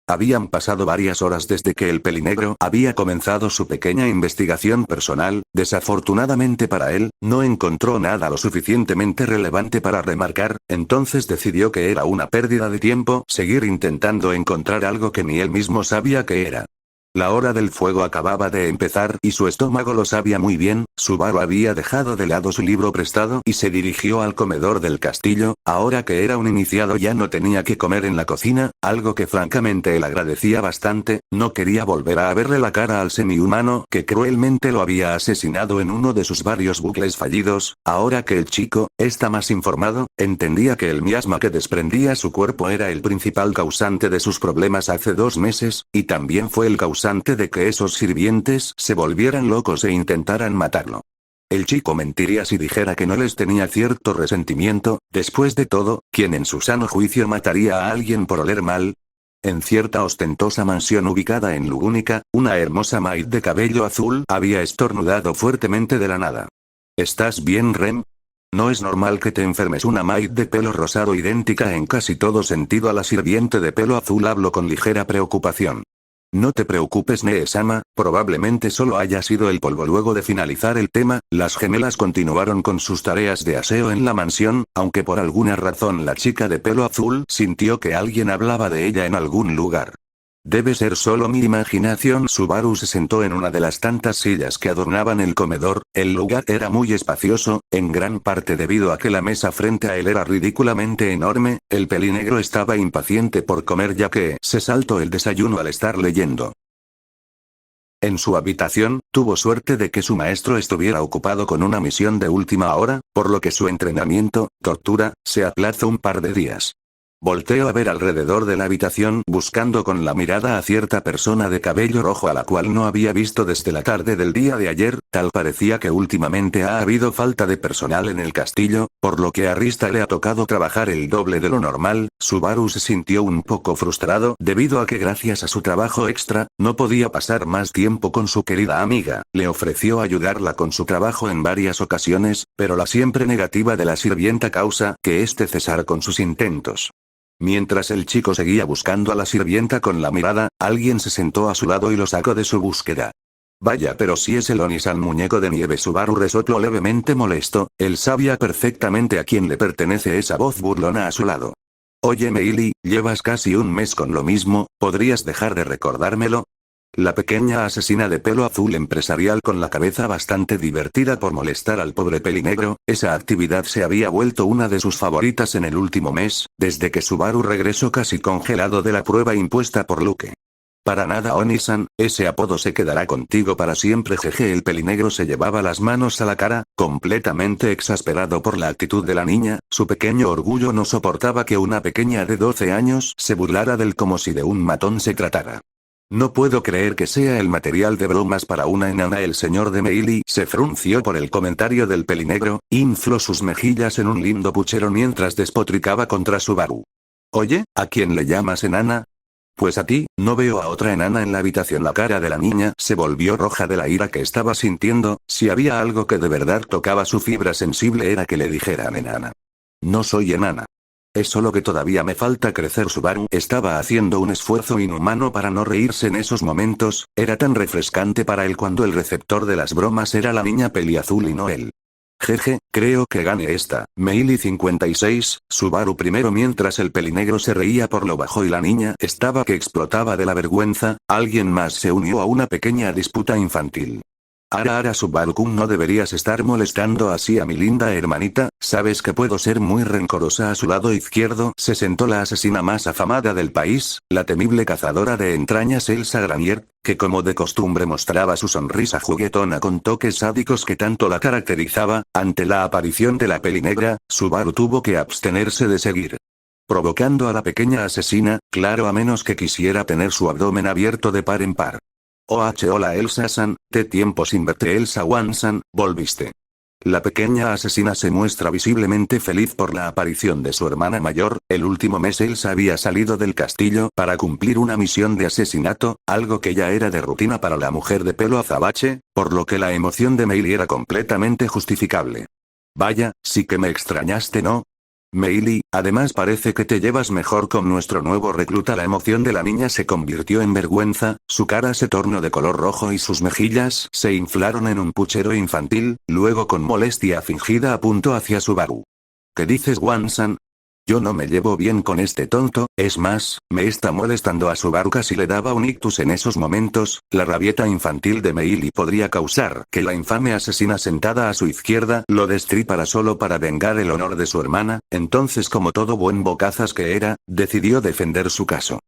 Habían pasado varias horas desde que el pelinegro había comenzado su pequeña investigación personal. Desafortunadamente para él, no encontró nada lo suficientemente relevante para remarcar, entonces decidió que era una pérdida de tiempo seguir intentando encontrar algo que ni él mismo sabía que era. La hora del fuego acababa de empezar y su estómago lo sabía muy bien. Subaru había dejado de lado su libro prestado y se dirigió al comedor del castillo. Ahora que era un iniciado ya no tenía que comer en la cocina, algo que francamente él agradecía bastante. No quería volver a verle la cara al semihumano que cruelmente lo había asesinado en uno de sus varios bucles fallidos. Ahora que el chico está más informado, entendía que el miasma que desprendía su cuerpo era el principal causante de sus problemas hace 2 meses, y también fue el causante de que esos sirvientes se volvieran locos e intentaran matarlo. El chico mentiría si dijera que no les tenía cierto resentimiento. Después de todo, ¿quién en su sano juicio mataría a alguien por oler mal? En cierta ostentosa mansión ubicada en Lugúnica, una hermosa maid de cabello azul había estornudado fuertemente de la nada. ¿Estás bien, Rem? No es normal que te enfermes. Una maid de pelo rosado idéntica en casi todo sentido a la sirviente de pelo azul habló con ligera preocupación. No te preocupes, Nee-sama, probablemente solo haya sido el polvo. Luego de finalizar el tema, las gemelas continuaron con sus tareas de aseo en la mansión, aunque por alguna razón la chica de pelo azul sintió que alguien hablaba de ella en algún lugar. Debe ser solo mi imaginación. Subaru se sentó en una de las tantas sillas que adornaban el comedor. El lugar era muy espacioso, en gran parte debido a que la mesa frente a él era ridículamente enorme. El pelinegro estaba impaciente por comer ya que se saltó el desayuno al estar leyendo. En su habitación, tuvo suerte de que su maestro estuviera ocupado con una misión de última hora, por lo que su entrenamiento, tortura, se aplazó un par de días. Volteó a ver alrededor de la habitación buscando con la mirada a cierta persona de cabello rojo a la cual no había visto desde la tarde del día de ayer. Tal parecía que últimamente ha habido falta de personal en el castillo, por lo que a Rista le ha tocado trabajar el doble de lo normal. Subaru se sintió un poco frustrado debido a que gracias a su trabajo extra, no podía pasar más tiempo con su querida amiga. Le ofreció ayudarla con su trabajo en varias ocasiones, pero la siempre negativa de la sirvienta causa que éste cesara con sus intentos. Mientras el chico seguía buscando a la sirvienta con la mirada, alguien se sentó a su lado y lo sacó de su búsqueda. Vaya, pero si es el Oni-san muñeco de nieve. Subaru resopló levemente molesto. Él sabía perfectamente a quién le pertenece esa voz burlona a su lado. Oye Meili, llevas casi un mes con lo mismo, ¿podrías dejar de recordármelo? La pequeña asesina de pelo azul empresarial con la cabeza bastante divertida por molestar al pobre pelinegro. Esa actividad se había vuelto una de sus favoritas en el último mes, desde que Subaru regresó casi congelado de la prueba impuesta por Luke. Para nada, Oni-san, ese apodo se quedará contigo para siempre. Jeje. El pelinegro se llevaba las manos a la cara, completamente exasperado por la actitud de la niña. Su pequeño orgullo no soportaba que una pequeña de 12 años se burlara de él como si de un matón se tratara. No puedo creer que sea el material de bromas para una enana. El señor de Meili se frunció por el comentario del pelinegro, infló sus mejillas en un lindo puchero mientras despotricaba contra Subaru. Oye, ¿a quién le llamas enana? Pues a ti. No veo a otra enana en la habitación. La cara de la niña se volvió roja de la ira que estaba sintiendo. Si había algo que de verdad tocaba su fibra sensible era que le dijeran enana. No soy enana. Es solo que todavía me falta crecer. Subaru estaba haciendo un esfuerzo inhumano para no reírse en esos momentos. Era tan refrescante para él cuando el receptor de las bromas era la niña peliazul y no él. Jeje, creo que gane esta. Meili 56, Subaru primero. Mientras el pelinegro se reía por lo bajo y la niña estaba que explotaba de la vergüenza, alguien más se unió a una pequeña disputa infantil. Ara Subaru-kun, no deberías estar molestando así a mi linda hermanita, sabes que puedo ser muy rencorosa. A su lado izquierdo se sentó la asesina más afamada del país, la temible cazadora de entrañas Elsa Granier, que como de costumbre mostraba su sonrisa juguetona con toques sádicos que tanto la caracterizaba. Ante la aparición de la pelinegra, Subaru tuvo que abstenerse de seguir. Provocando a la pequeña asesina, claro, a menos que quisiera tener su abdomen abierto de par en par. Hola Elsa-san, te tiempo sin verte Elsa Wan-san, volviste. La pequeña asesina se muestra visiblemente feliz por la aparición de su hermana mayor. El último mes Elsa había salido del castillo para cumplir una misión de asesinato, algo que ya era de rutina para la mujer de pelo azabache, por lo que la emoción de Meili era completamente justificable. Vaya, sí que me extrañaste, ¿no? Meili, además parece que te llevas mejor con nuestro nuevo recluta. La emoción de la niña se convirtió en vergüenza, su cara se tornó de color rojo y sus mejillas se inflaron en un puchero infantil, luego con molestia fingida apuntó hacia Subaru. ¿Qué dices, Wan-san? Yo no me llevo bien con este tonto, es más, me está molestando. A Subaru casi le daba un ictus en esos momentos. La rabieta infantil de Meili podría causar que la infame asesina sentada a su izquierda lo destripara solo para vengar el honor de su hermana. Entonces, como todo buen bocazas que era, decidió defender su caso.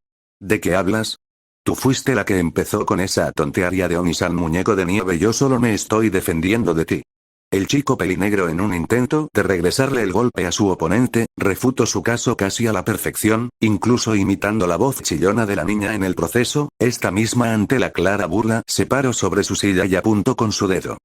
¿De qué hablas? Tú fuiste la que empezó con esa tontería de Oni-san, muñeco de nieve. Yo solo me estoy defendiendo de ti. El chico pelinegro, en un intento de regresarle el golpe a su oponente, refutó su caso casi a la perfección, incluso imitando la voz chillona de la niña en el proceso. Esta misma, ante la clara burla, se paró sobre su silla y apuntó con su dedo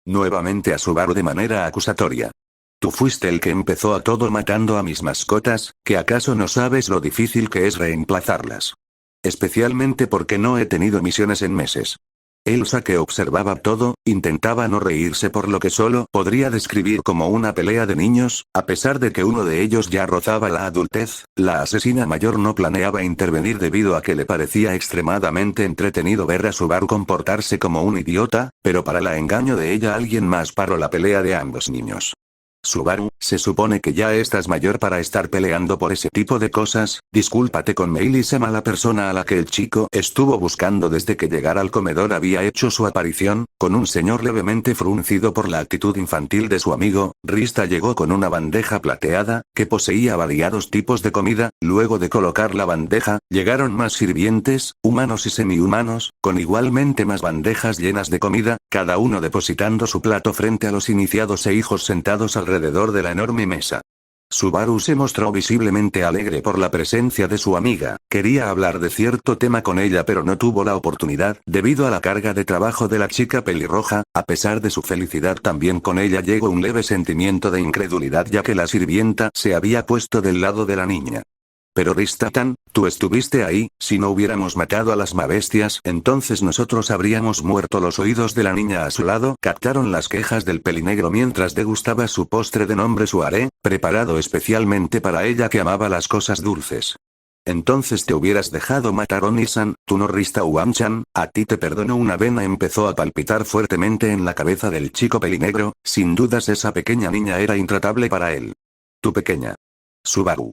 nuevamente a Subaru de manera acusatoria. Tú fuiste el que empezó a todo matando a mis mascotas, ¿que acaso no sabes lo difícil que es reemplazarlas? Especialmente porque no he tenido misiones en meses. Elsa, que observaba todo, intentaba no reírse por lo que solo podría describir como una pelea de niños. A pesar de que uno de ellos ya rozaba la adultez, la asesina mayor no planeaba intervenir debido a que le parecía extremadamente entretenido ver a Subaru comportarse como un idiota, pero para el engaño de ella alguien más paró la pelea de ambos niños. Subaru, se supone que ya estás mayor para estar peleando por ese tipo de cosas. Discúlpate con Meili-sama. La persona a la que el chico estuvo buscando desde que llegara al comedor había hecho su aparición, con un señor levemente fruncido por la actitud infantil de su amigo. Rista llegó con una bandeja plateada, que poseía variados tipos de comida. Luego de colocar la bandeja, llegaron más sirvientes, humanos y semi-humanos, con igualmente más bandejas llenas de comida, cada uno depositando su plato frente a los iniciados e hijos sentados alrededor de la enorme mesa. Subaru se mostró visiblemente alegre por la presencia de su amiga. Quería hablar de cierto tema con ella, pero no tuvo la oportunidad debido a la carga de trabajo de la chica pelirroja. A pesar de su felicidad, también con ella llegó un leve sentimiento de incredulidad, ya que la sirvienta se había puesto del lado de la niña. Pero Rista-tan, tú estuviste ahí. Si no hubiéramos matado a las mabestias, entonces nosotros habríamos muerto. Los oídos de la niña a su lado captaron las quejas del pelinegro mientras degustaba su postre de nombre suaré, preparado especialmente para ella que amaba las cosas dulces. Entonces te hubieras dejado matar, Oni-san, tú no. Rista Wan-chan, a ti te perdono. Una vena empezó a palpitar fuertemente en la cabeza del chico pelinegro. Sin dudas esa pequeña niña era intratable para él. Tu pequeña Subaru.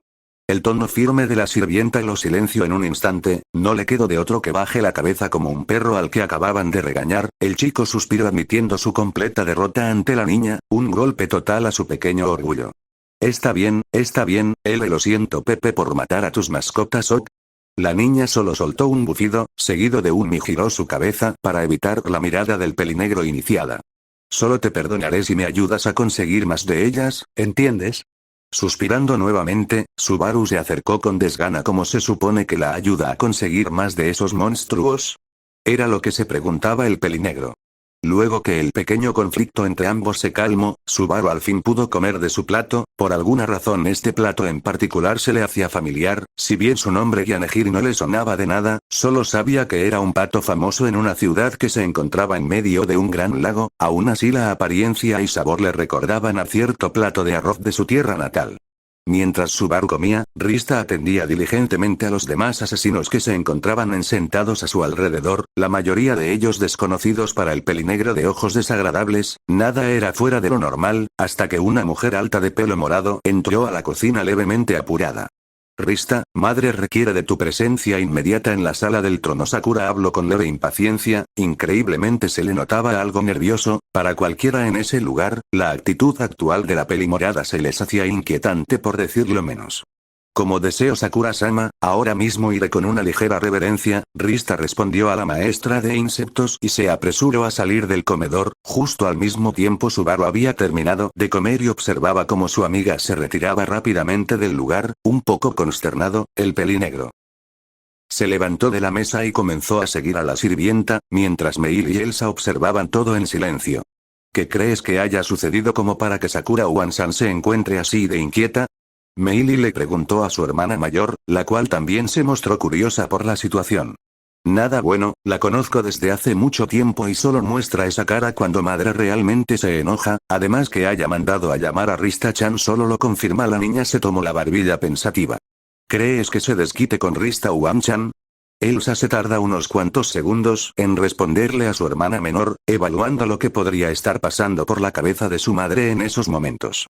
El tono firme de la sirvienta lo silenció en un instante. No le quedó de otro que baje la cabeza como un perro al que acababan de regañar. El chico suspiró admitiendo su completa derrota ante la niña, un golpe total a su pequeño orgullo. Está bien, lo siento Pepe por matar a tus mascotas, ¿ok? La niña solo soltó un bufido, seguido de un mi. Giró su cabeza para evitar la mirada del pelinegro iniciada. Solo te perdonaré si me ayudas a conseguir más de ellas, ¿entiendes? Suspirando nuevamente, Subaru se acercó con desgana. ¿Cómo se supone que la ayuda a conseguir más de esos monstruos? Era lo que se preguntaba el pelinegro. Luego que el pequeño conflicto entre ambos se calmó, Subaru al fin pudo comer de su plato. Por alguna razón este plato en particular se le hacía familiar. Si bien su nombre Yanehir no le sonaba de nada, solo sabía que era un pato famoso en una ciudad que se encontraba en medio de un gran lago. Aún así la apariencia y sabor le recordaban a cierto plato de arroz de su tierra natal. Mientras Subaru comía, Rista atendía diligentemente a los demás asesinos que se encontraban sentados a su alrededor, la mayoría de ellos desconocidos para el pelinegro de ojos desagradables. Nada era fuera de lo normal, hasta que una mujer alta de pelo morado entró a la cocina levemente apurada. Rista, madre requiere de tu presencia inmediata en la sala del trono. Sakura habló con leve impaciencia, increíblemente se le notaba algo nervioso. Para cualquiera en ese lugar, la actitud actual de la pelimorada se les hacía inquietante por decirlo menos. Como deseo Sakura-sama, ahora mismo iré. Con una ligera reverencia, Rista respondió a la maestra de insectos y se apresuró a salir del comedor. Justo al mismo tiempo Subaru había terminado de comer y observaba cómo su amiga se retiraba rápidamente del lugar, un poco consternado. El pelinegro Se levantó de la mesa y comenzó a seguir a la sirvienta, mientras Meili y Elsa observaban todo en silencio. ¿Qué crees que haya sucedido como para que Sakura Wansan se encuentre así de inquieta? Meili le preguntó a su hermana mayor, la cual también se mostró curiosa por la situación. Nada bueno, la conozco desde hace mucho tiempo y solo muestra esa cara cuando madre realmente se enoja, además que haya mandado a llamar a Rista-chan solo lo confirma. La niña se tomó la barbilla pensativa. ¿Crees que se desquite con Rista Uam-chan? Elsa se tarda unos cuantos segundos en responderle a su hermana menor, evaluando lo que podría estar pasando por la cabeza de su madre en esos momentos.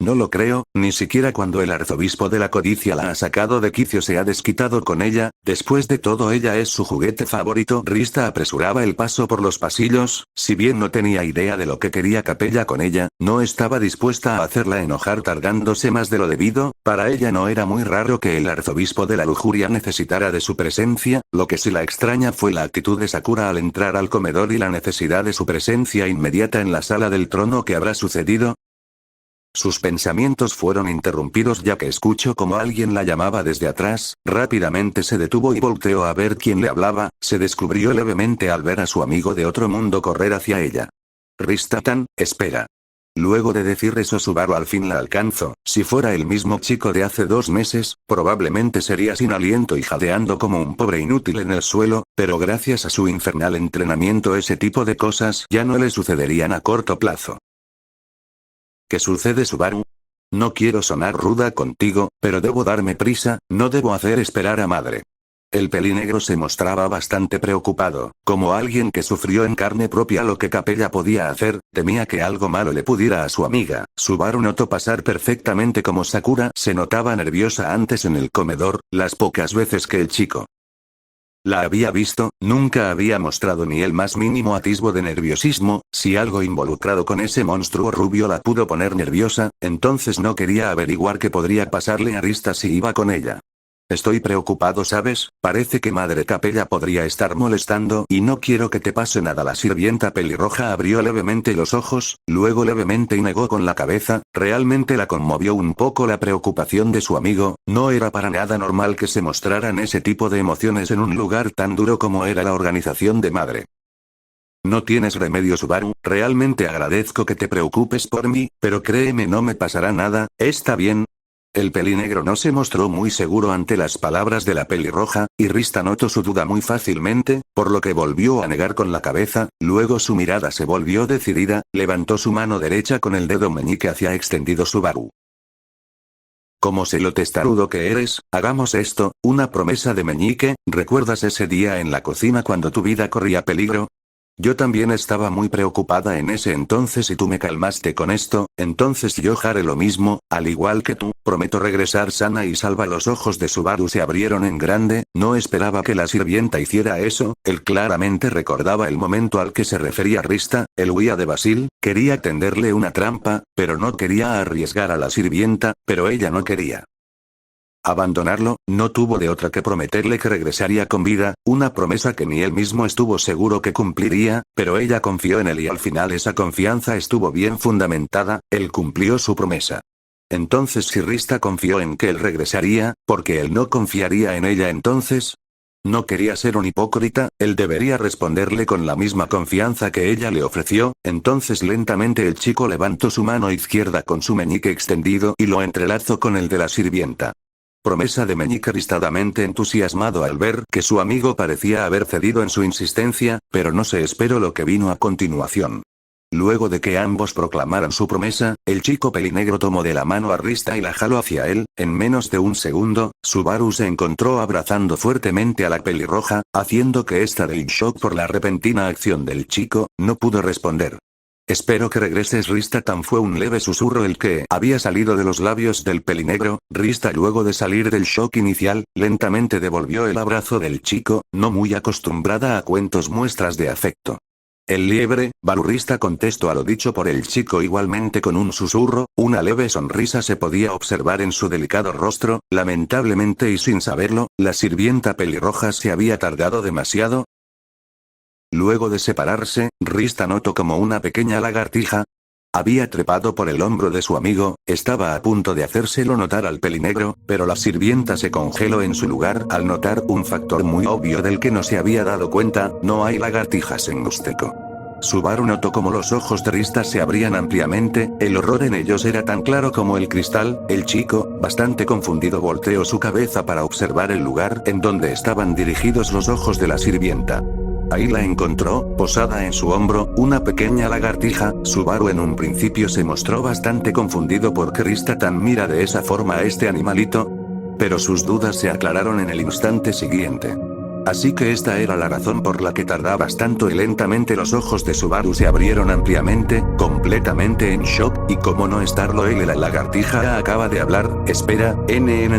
No lo creo, ni siquiera cuando el arzobispo de la codicia la ha sacado de quicio se ha desquitado con ella, después de todo ella es su juguete favorito. Rista apresuraba el paso por los pasillos, si bien no tenía idea de lo que quería Capella con ella, no estaba dispuesta a hacerla enojar tardándose más de lo debido. Para ella no era muy raro que el arzobispo de la lujuria necesitara de su presencia, lo que sí la extraña fue la actitud de Sakura al entrar al comedor y la necesidad de su presencia inmediata en la sala del trono. ¿Qué habrá sucedido? Sus pensamientos fueron interrumpidos ya que escuchó como alguien la llamaba desde atrás. Rápidamente se detuvo y volteó a ver quién le hablaba. Se descubrió levemente al ver a su amigo de otro mundo correr hacia ella. Rista-tan, espera. Luego de decir eso, Subaru al fin la alcanzó. Si fuera el mismo chico de hace 2 meses, probablemente sería sin aliento y jadeando como un pobre inútil en el suelo, pero gracias a su infernal entrenamiento ese tipo de cosas ya no le sucederían a corto plazo. ¿Qué sucede, Subaru? No quiero sonar ruda contigo, pero debo darme prisa, no debo hacer esperar a madre. El pelinegro se mostraba bastante preocupado, como alguien que sufrió en carne propia lo que Capella podía hacer, temía que algo malo le pudiera a su amiga. Subaru notó pasar perfectamente como Sakura se notaba nerviosa antes en el comedor, las pocas veces que el chico la había visto, nunca había mostrado ni el más mínimo atisbo de nerviosismo. Si algo involucrado con ese monstruo rubio la pudo poner nerviosa, entonces no quería averiguar qué podría pasarle a Rista si iba con ella. Estoy preocupado, ¿sabes? Parece que madre Capella podría estar molestando y no quiero que te pase nada. La sirvienta pelirroja abrió levemente los ojos, luego levemente y negó con la cabeza. Realmente la conmovió un poco la preocupación de su amigo, no era para nada normal que se mostraran ese tipo de emociones en un lugar tan duro como era la organización de madre. No tienes remedio, Subaru, realmente agradezco que te preocupes por mí, pero créeme, no me pasará nada, ¿está bien? El pelinegro no se mostró muy seguro ante las palabras de la pelirroja, y Rista notó su duda muy fácilmente, por lo que volvió a negar con la cabeza. Luego su mirada se volvió decidida, levantó su mano derecha con el dedo meñique hacia extendido. Subaru, como sé lo testarudo que eres, hagamos esto, una promesa de meñique. ¿Recuerdas ese día en la cocina cuando tu vida corría peligro? Yo también estaba muy preocupada en ese entonces y tú me calmaste con esto, entonces yo haré lo mismo, al igual que tú, prometo regresar sana y salva. Los ojos de Subaru se abrieron en grande, no esperaba que la sirvienta hiciera eso, él claramente recordaba el momento al que se refería Rista, él huía de Basil, quería tenderle una trampa, pero no quería arriesgar a la sirvienta, pero ella no quería abandonarlo, no tuvo de otra que prometerle que regresaría con vida, una promesa que ni él mismo estuvo seguro que cumpliría, pero ella confió en él y al final esa confianza estuvo bien fundamentada, él cumplió su promesa. Entonces si Rista confió en que él regresaría, ¿por qué él no confiaría en ella entonces? No quería ser un hipócrita, él debería responderle con la misma confianza que ella le ofreció. Entonces lentamente el chico levantó su mano izquierda con su meñique extendido y lo entrelazó con el de la sirvienta. Promesa de meñique. Ristadamente entusiasmado al ver que su amigo parecía haber cedido en su insistencia, pero no se esperó lo que vino a continuación. Luego de que ambos proclamaran su promesa, el chico pelinegro tomó de la mano a Rista y la jaló hacia él. En menos de un segundo, Subaru se encontró abrazando fuertemente a la pelirroja, haciendo que ésta, del shock por la repentina acción del chico, no pudo responder. Espero que regreses, Rista-tan, fue un leve susurro el que había salido de los labios del pelinegro. Rista, luego de salir del shock inicial, lentamente devolvió el abrazo del chico, no muy acostumbrada a cuentos muestras de afecto. El liebre, Balurista, contestó a lo dicho por el chico igualmente con un susurro. Una leve sonrisa se podía observar en su delicado rostro. Lamentablemente y sin saberlo, la sirvienta pelirroja se había tardado demasiado. Luego de separarse, Rista notó como una pequeña lagartija Había trepado por el hombro de su amigo, estaba a punto de hacérselo notar al pelinegro, pero la sirvienta se congeló en su lugar al notar un factor muy obvio del que no se había dado cuenta: no hay lagartijas en Husteco. Subaru notó como los ojos de Rista se abrían ampliamente, el horror en ellos era tan claro como el cristal. El chico, bastante confundido, volteó su cabeza para observar el lugar en donde estaban dirigidos los ojos de la sirvienta. Ahí la encontró, posada en su hombro, una pequeña lagartija. Subaru en un principio se mostró bastante confundido por qué Rista tan mira de esa forma a este animalito, pero sus dudas se aclararon en el instante siguiente. Así que esta era la razón por la que tardabas tanto, y lentamente los ojos de Subaru se abrieron ampliamente, completamente en shock, y como no estarlo él, la lagartija acaba de hablar. Espera,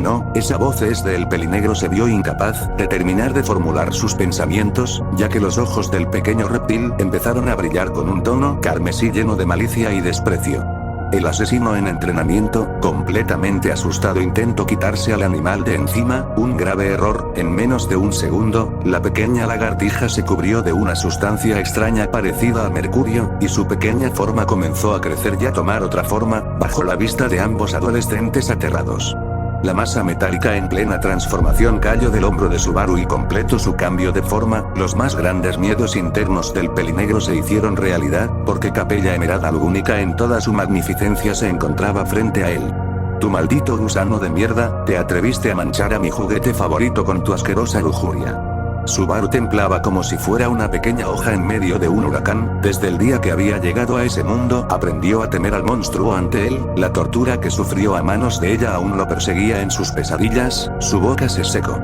no, esa voz es del pelinegro. Se vio incapaz de terminar de formular sus pensamientos, ya que los ojos del pequeño reptil empezaron a brillar con un tono carmesí lleno de malicia y desprecio. El asesino en entrenamiento, completamente asustado, intentó quitarse al animal de encima, un grave error. En menos de un segundo, la pequeña lagartija se cubrió de una sustancia extraña parecida a mercurio, y su pequeña forma comenzó a crecer y a tomar otra forma, bajo la vista de ambos adolescentes aterrados. La masa metálica en plena transformación cayó del hombro de Subaru y completó su cambio de forma. Los más grandes miedos internos del pelinegro se hicieron realidad, porque Capella Emerald única en toda su magnificencia se encontraba frente a él. Tu maldito gusano de mierda, te atreviste a manchar a mi juguete favorito con tu asquerosa lujuria. Subaru temblaba como si fuera una pequeña hoja en medio de un huracán. Desde el día que había llegado a ese mundo, aprendió a temer al monstruo ante él. La tortura que sufrió a manos de ella aún lo perseguía en sus pesadillas. Su boca se secó.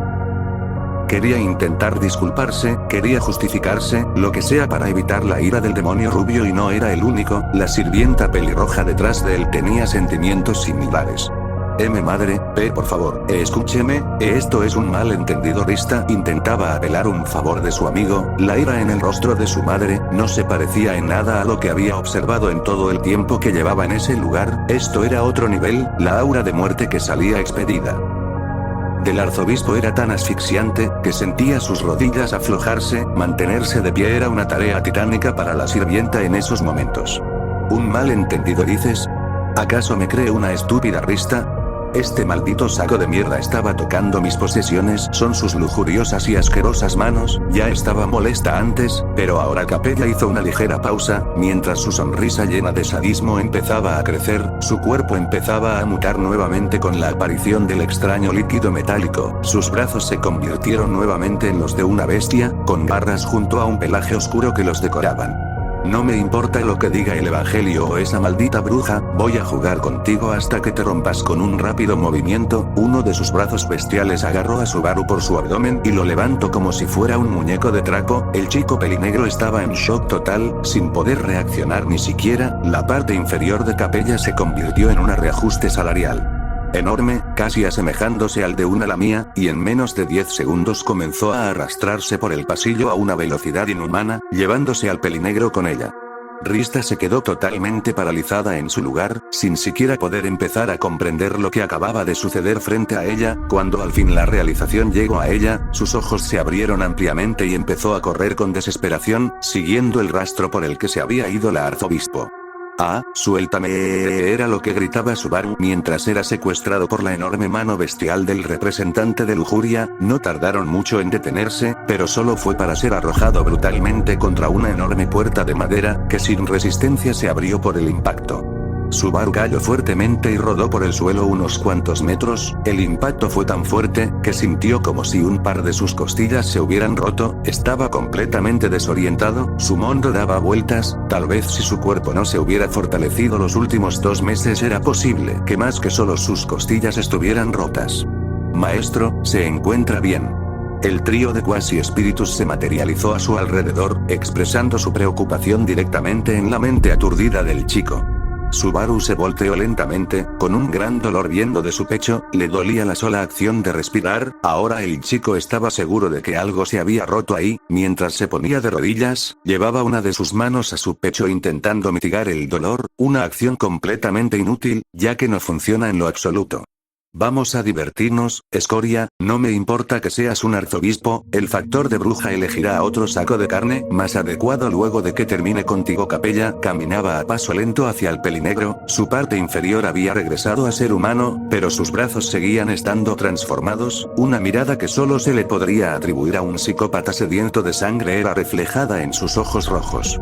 Quería intentar disculparse, quería justificarse, lo que sea para evitar la ira del demonio rubio, y no era el único. La sirvienta pelirroja detrás de él tenía sentimientos similares. Madre, por favor, escúcheme, esto es un malentendido. Rista intentaba apelar un favor de su amigo. La ira en el rostro de su madre no se parecía en nada a lo que había observado en todo el tiempo que llevaba en ese lugar. Esto era otro nivel. La aura de muerte que salía expedida del arzobispo era tan asfixiante, que sentía sus rodillas aflojarse. Mantenerse de pie era una tarea titánica para la sirvienta en esos momentos. ¿Un malentendido dices? ¿Acaso me cree una estúpida, Rista? Este maldito saco de mierda estaba tocando mis posesiones. Son sus lujuriosas y asquerosas manos. Ya estaba molesta antes, pero ahora. Capella hizo una ligera pausa, mientras su sonrisa llena de sadismo empezaba a crecer. Su cuerpo empezaba a mutar nuevamente con la aparición del extraño líquido metálico. Sus brazos se convirtieron nuevamente en los de una bestia, con garras junto a un pelaje oscuro que los decoraban. No me importa lo que diga el evangelio o esa maldita bruja, voy a jugar contigo hasta que te rompas. Con un rápido movimiento, uno de sus brazos bestiales agarró a Subaru por su abdomen y lo levantó como si fuera un muñeco de trapo. El chico pelinegro estaba en shock total, sin poder reaccionar ni siquiera. La parte inferior de Capella se convirtió en un reajuste salarial enorme, casi asemejándose al de una lamia, y en menos de 10 segundos comenzó a arrastrarse por el pasillo a una velocidad inhumana, llevándose al pelinegro con ella. Rista se quedó totalmente paralizada en su lugar, sin siquiera poder empezar a comprender lo que acababa de suceder frente a ella. Cuando al fin la realización llegó a ella, sus ojos se abrieron ampliamente y empezó a correr con desesperación, siguiendo el rastro por el que se había ido la arzobispo. «Ah, suéltame», era lo que gritaba Subaru mientras era secuestrado por la enorme mano bestial del representante de lujuria. No tardaron mucho en detenerse, pero solo fue para ser arrojado brutalmente contra una enorme puerta de madera, que sin resistencia se abrió por el impacto. Subaru cayó fuertemente y rodó por el suelo unos cuantos metros. El impacto fue tan fuerte, que sintió como si un par de sus costillas se hubieran roto. Estaba completamente desorientado, su mundo daba vueltas. Tal vez si su cuerpo no se hubiera fortalecido los últimos 2 meses era posible que más que solo sus costillas estuvieran rotas. Maestro, ¿se encuentra bien? El trío de cuasi espíritus se materializó a su alrededor, expresando su preocupación directamente en la mente aturdida del chico. Subaru se volteó lentamente, con un gran dolor viendo de su pecho. Le dolía la sola acción de respirar. Ahora el chico estaba seguro de que algo se había roto ahí. Mientras se ponía de rodillas, llevaba una de sus manos a su pecho intentando mitigar el dolor, una acción completamente inútil, ya que no funciona en lo absoluto. Vamos a divertirnos, escoria, no me importa que seas un arzobispo, el factor de bruja elegirá a otro saco de carne, más adecuado luego de que termine contigo. Capella caminaba a paso lento hacia el pelinegro, su parte inferior había regresado a ser humano, pero sus brazos seguían estando transformados, una mirada que solo se le podría atribuir a un psicópata sediento de sangre era reflejada en sus ojos rojos.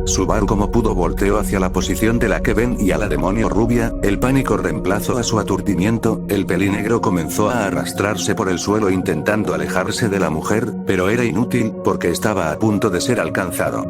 Subaru como pudo volteó hacia la posición de la que ven y a la demonio rubia, el pánico reemplazó a su aturdimiento, el pelinegro comenzó a arrastrarse por el suelo intentando alejarse de la mujer, pero era inútil, porque estaba a punto de ser alcanzado.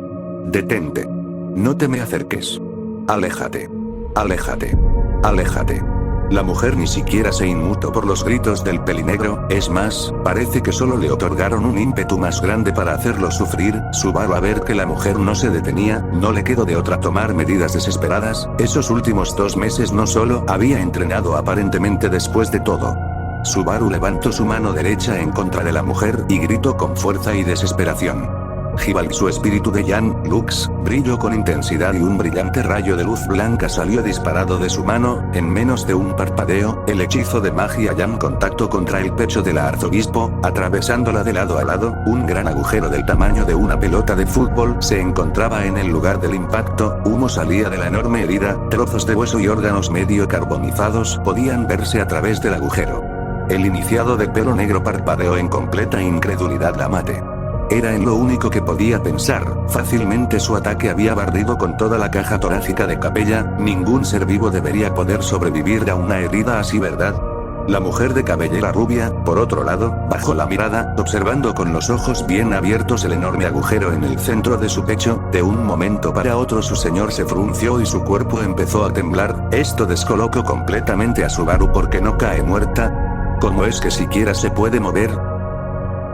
Detente. No te me acerques. Aléjate. Aléjate. Aléjate. La mujer ni siquiera se inmutó por los gritos del pelinegro, es más, parece que solo le otorgaron un ímpetu más grande para hacerlo sufrir. Subaru a ver que la mujer no se detenía, no le quedó de otra tomar medidas desesperadas, esos últimos 2 meses no solo había entrenado aparentemente después de todo. Subaru levantó su mano derecha en contra de la mujer y gritó con fuerza y desesperación. Jibal, su espíritu de Jan Lux, brilló con intensidad y un brillante rayo de luz blanca salió disparado de su mano, en menos de un parpadeo, el hechizo de magia Jan contactó contra el pecho del arzobispo, atravesándola de lado a lado, un gran agujero del tamaño de una pelota de fútbol se encontraba en el lugar del impacto, humo salía de la enorme herida, trozos de hueso y órganos medio carbonizados podían verse a través del agujero. El iniciado de pelo negro parpadeó en completa incredulidad. La mate. Era en lo único que podía pensar, fácilmente su ataque había barrido con toda la caja torácica de Capella, ningún ser vivo debería poder sobrevivir a una herida así, ¿verdad? La mujer de cabellera rubia, por otro lado, bajó la mirada, observando con los ojos bien abiertos el enorme agujero en el centro de su pecho, de un momento para otro su señor se frunció y su cuerpo empezó a temblar, esto descolocó completamente a Subaru porque no cae muerta. ¿Cómo es que siquiera se puede mover?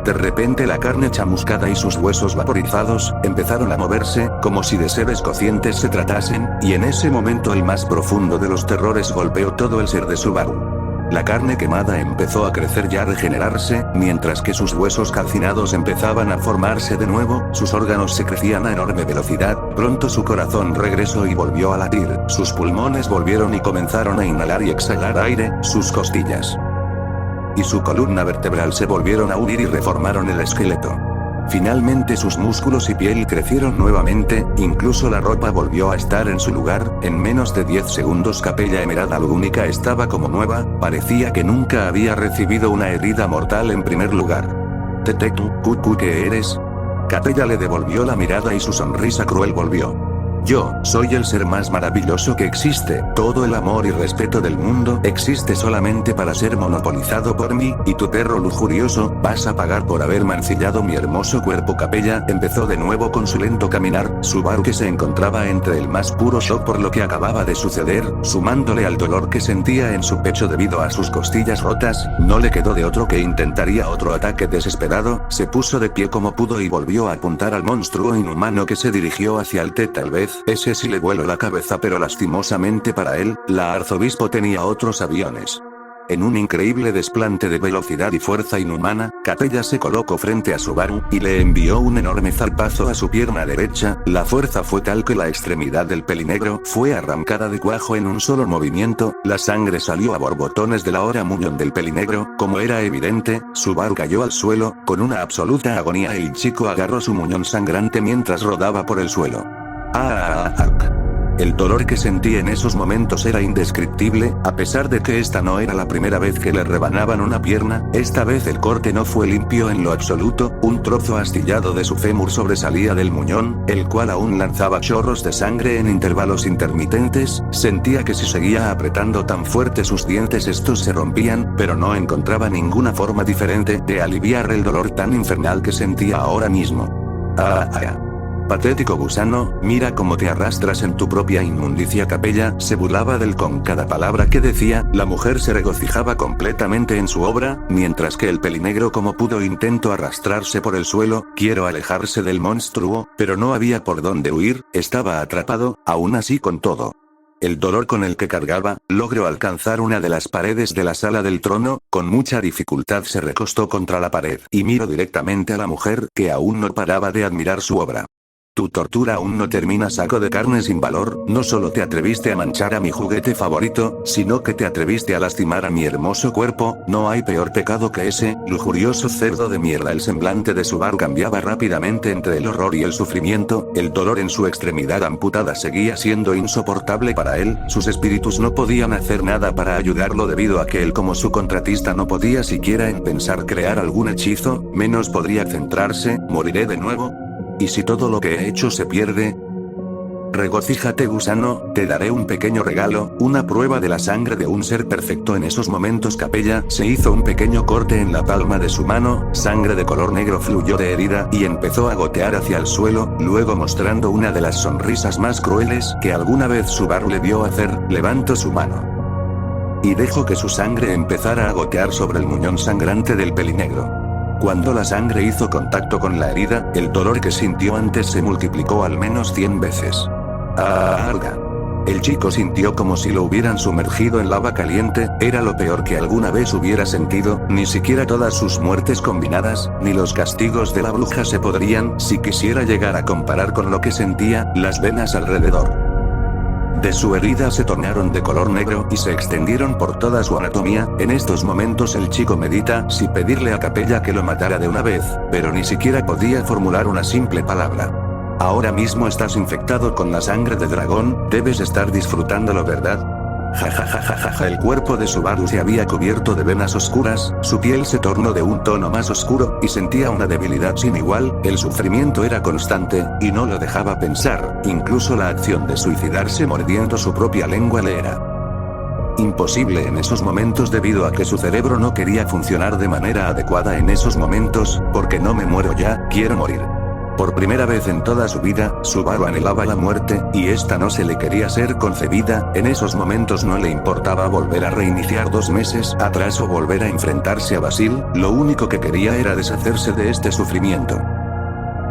De repente la carne chamuscada y sus huesos vaporizados, empezaron a moverse, como si de seres cocientes se tratasen, y en ese momento el más profundo de los terrores golpeó todo el ser de Subaru. La carne quemada empezó a crecer y a regenerarse, mientras que sus huesos calcinados empezaban a formarse de nuevo, sus órganos se crecían a enorme velocidad, pronto su corazón regresó y volvió a latir, sus pulmones volvieron y comenzaron a inhalar y exhalar aire, sus costillas y su columna vertebral se volvieron a unir y reformaron el esqueleto. Finalmente sus músculos y piel crecieron nuevamente, incluso la ropa volvió a estar en su lugar, en menos de 10 segundos Capella Emerald única estaba como nueva, parecía que nunca había recibido una herida mortal. En primer lugar. Teteku, ¿qué eres? Capella le devolvió la mirada y su sonrisa cruel volvió. Yo, soy el ser más maravilloso que existe, todo el amor y respeto del mundo existe solamente para ser monopolizado por mí, y tu perro lujurioso, vas a pagar por haber mancillado mi hermoso cuerpo. Capella empezó de nuevo con su lento caminar, Subaru que se encontraba entre el más puro shock por lo que acababa de suceder, sumándole al dolor que sentía en su pecho debido a sus costillas rotas, no le quedó de otro que intentaría otro ataque desesperado, se puso de pie como pudo y volvió a apuntar al monstruo inhumano que se dirigió hacia el tal vez. Ese sí le vueló la cabeza, pero lastimosamente para él, la arzobispo tenía otros aviones. En un increíble desplante de velocidad y fuerza inhumana, Capella se colocó frente a Subaru, y le envió un enorme zarpazo a su pierna derecha, la fuerza fue tal que la extremidad del pelinegro fue arrancada de cuajo en un solo movimiento, la sangre salió a borbotones de la hora muñón del pelinegro, como era evidente, Subaru cayó al suelo, con una absoluta agonía el chico agarró su muñón sangrante mientras rodaba por el suelo. El dolor que sentí en esos momentos era indescriptible, a pesar de que esta no era la primera vez que le rebanaban una pierna, esta vez el corte no fue limpio en lo absoluto, un trozo astillado de su fémur sobresalía del muñón, el cual aún lanzaba chorros de sangre en intervalos intermitentes, sentía que si seguía apretando tan fuerte sus dientes estos se rompían, pero no encontraba ninguna forma diferente de aliviar el dolor tan infernal que sentía ahora mismo. Patético gusano, mira cómo te arrastras en tu propia inmundicia. Capella se burlaba de él con cada palabra que decía, la mujer se regocijaba completamente en su obra, mientras que el pelinegro como pudo intentó arrastrarse por el suelo, quiero alejarse del monstruo, pero no había por dónde huir, estaba atrapado, aún así con todo. El dolor con el que cargaba, logró alcanzar una de las paredes de la sala del trono, con mucha dificultad se recostó contra la pared y miró directamente a la mujer que aún no paraba de admirar su obra. Tu tortura aún no termina, saco de carne sin valor. No solo te atreviste a manchar a mi juguete favorito, sino que te atreviste a lastimar a mi hermoso cuerpo. No hay peor pecado que ese, lujurioso cerdo de mierda. El semblante de Subaru cambiaba rápidamente entre el horror y el sufrimiento. El dolor en su extremidad amputada seguía siendo insoportable para él. Sus espíritus no podían hacer nada para ayudarlo debido a que él, como su contratista, no podía siquiera en pensar crear algún hechizo, menos podría centrarse. ¿Moriré de nuevo? ¿Y si todo lo que he hecho se pierde? Regocíjate, gusano, te daré un pequeño regalo, una prueba de la sangre de un ser perfecto. En esos momentos Capella se hizo un pequeño corte en la palma de su mano, sangre de color negro fluyó de herida y empezó a gotear hacia el suelo, luego mostrando una de las sonrisas más crueles que alguna vez Subaru le vio hacer, levantó su mano y dejó que su sangre empezara a gotear sobre el muñón sangrante del pelinegro. Cuando la sangre hizo contacto con la herida, el dolor que sintió antes se multiplicó al menos 100 veces. ¡Arga! El chico sintió como si lo hubieran sumergido en lava caliente. Era lo peor que alguna vez hubiera sentido. Ni siquiera todas sus muertes combinadas, ni los castigos de la bruja se podrían, si quisiera llegar a comparar con lo que sentía. Las venas alrededor de su herida se tornaron de color negro y se extendieron por toda su anatomía. En estos momentos el chico medita si pedirle a Capella que lo matara de una vez, pero ni siquiera podía formular una simple palabra. Ahora mismo estás infectado con la sangre de dragón, debes estar disfrutándolo, ¿verdad? Jajajajaja. El cuerpo de Subaru se había cubierto de venas oscuras, su piel se tornó de un tono más oscuro, y sentía una debilidad sin igual. El sufrimiento era constante, y no lo dejaba pensar. Incluso la acción de suicidarse mordiendo su propia lengua le era imposible en esos momentos debido a que su cerebro no quería funcionar de manera adecuada en esos momentos. Porque no me muero ya, quiero morir. Por primera vez en toda su vida, Subaru anhelaba la muerte, y esta no se le quería ser concebida. En esos momentos no le importaba volver a reiniciar 2 meses atrás o volver a enfrentarse a Basil, lo único que quería era deshacerse de este sufrimiento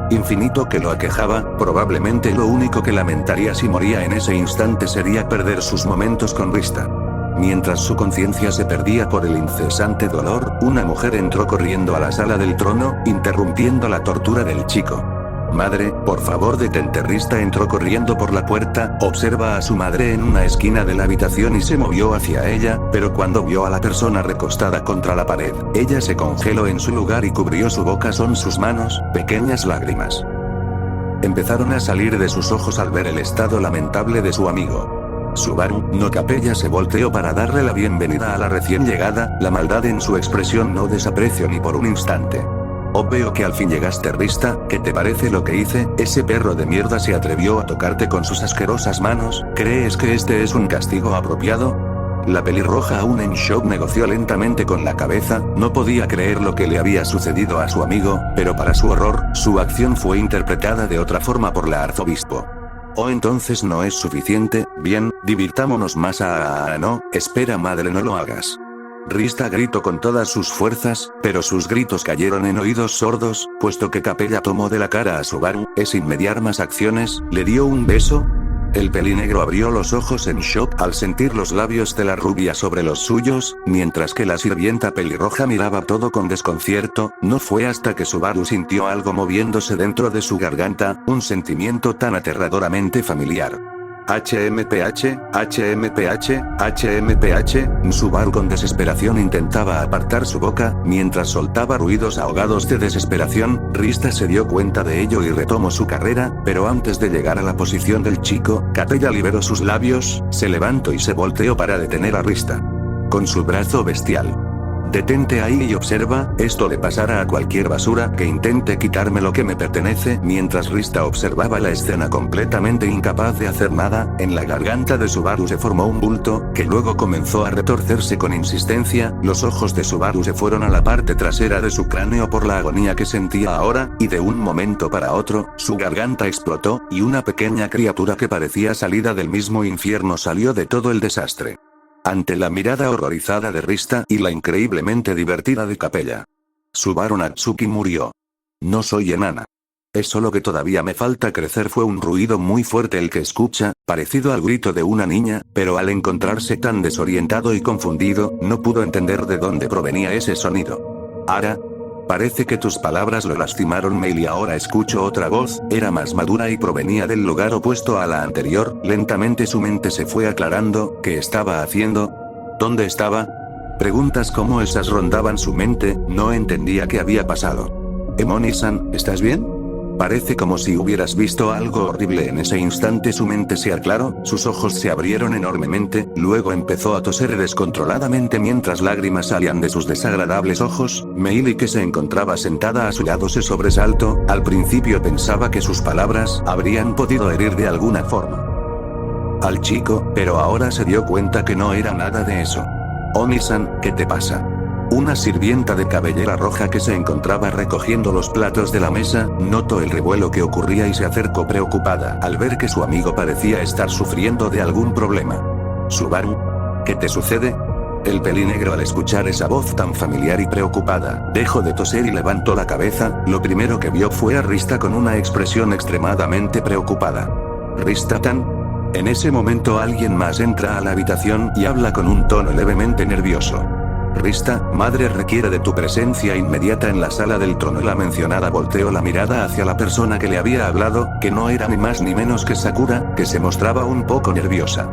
infinito que lo aquejaba. Probablemente lo único que lamentaría si moría en ese instante sería perder sus momentos con Rista. Mientras su conciencia se perdía por el incesante dolor, una mujer entró corriendo a la sala del trono, interrumpiendo la tortura del chico. Madre, por favor detente. Rista entró corriendo por la puerta, observa a su madre en una esquina de la habitación y se movió hacia ella, pero cuando vio a la persona recostada contra la pared, ella se congeló en su lugar y cubrió su boca con sus manos. Pequeñas lágrimas empezaron a salir de sus ojos al ver el estado lamentable de su amigo. Subaru, no. Capella se volteó para darle la bienvenida a la recién llegada, la maldad en su expresión no desapareció ni por un instante. Oh, veo que al fin llegaste, Rista. ¿Qué te parece lo que hice? Ese perro de mierda se atrevió a tocarte con sus asquerosas manos. ¿Crees que este es un castigo apropiado? La pelirroja, aún en shock, negoció lentamente con la cabeza. No podía creer lo que le había sucedido a su amigo, pero para su horror, su acción fue interpretada de otra forma por la arzobispo. Oh, entonces no es suficiente. Bien, divirtámonos más. No, espera, madre, no lo hagas. Rista gritó con todas sus fuerzas, pero sus gritos cayeron en oídos sordos, puesto que Capella tomó de la cara a Subaru, sin mediar más acciones, le dio un beso. El pelinegro abrió los ojos en shock al sentir los labios de la rubia sobre los suyos, mientras que la sirvienta pelirroja miraba todo con desconcierto. No fue hasta que Subaru sintió algo moviéndose dentro de su garganta, un sentimiento tan aterradoramente familiar. HMPH, HMPH, HMPH. Subaru con desesperación intentaba apartar su boca, mientras soltaba ruidos ahogados de desesperación. Rista se dio cuenta de ello y retomó su carrera, pero antes de llegar a la posición del chico, Capella liberó sus labios, se levantó y se volteó para detener a Rista con su brazo bestial. Detente ahí y observa, esto le pasará a cualquier basura que intente quitarme lo que me pertenece. Mientras Rista observaba la escena completamente incapaz de hacer nada, en la garganta de Subaru se formó un bulto, que luego comenzó a retorcerse con insistencia. Los ojos de Subaru se fueron a la parte trasera de su cráneo por la agonía que sentía ahora, y de un momento para otro, su garganta explotó, y una pequeña criatura que parecía salida del mismo infierno salió de todo el desastre. Ante la mirada horrorizada de Rista y la increíblemente divertida de Capella, Subaru Natsuki murió. No soy enana. Es solo que todavía me falta crecer. Fue un ruido muy fuerte el que escucha, parecido al grito de una niña, pero al encontrarse tan desorientado y confundido, no pudo entender de dónde provenía ese sonido. Ara. Parece que tus palabras lo lastimaron, Mail, y ahora escucho otra voz, era más madura y provenía del lugar opuesto a la anterior. Lentamente su mente se fue aclarando. ¿Qué estaba haciendo? ¿Dónde estaba? Preguntas como esas rondaban su mente, no entendía qué había pasado. Emoni-san, ¿estás bien? Parece como si hubieras visto algo horrible en ese instante. Su mente se aclaró, sus ojos se abrieron enormemente, luego empezó a toser descontroladamente mientras lágrimas salían de sus desagradables ojos. Meili, que se encontraba sentada a su lado, se sobresaltó. Al principio pensaba que sus palabras habrían podido herir de alguna forma al chico, pero ahora se dio cuenta que no era nada de eso. Oni-san, ¿qué te pasa? Una sirvienta de cabellera roja que se encontraba recogiendo los platos de la mesa, notó el revuelo que ocurría y se acercó preocupada al ver que su amigo parecía estar sufriendo de algún problema. Subaru, ¿qué te sucede? El pelinegro, al escuchar esa voz tan familiar y preocupada, dejó de toser y levantó la cabeza. Lo primero que vio fue a Rista con una expresión extremadamente preocupada. ¿Rista-tan? En ese momento alguien más entra a la habitación y habla con un tono levemente nervioso. Rista, madre requiere de tu presencia inmediata en la sala del trono. La mencionada volteó la mirada hacia la persona que le había hablado, que no era ni más ni menos que Sakura, que se mostraba un poco nerviosa.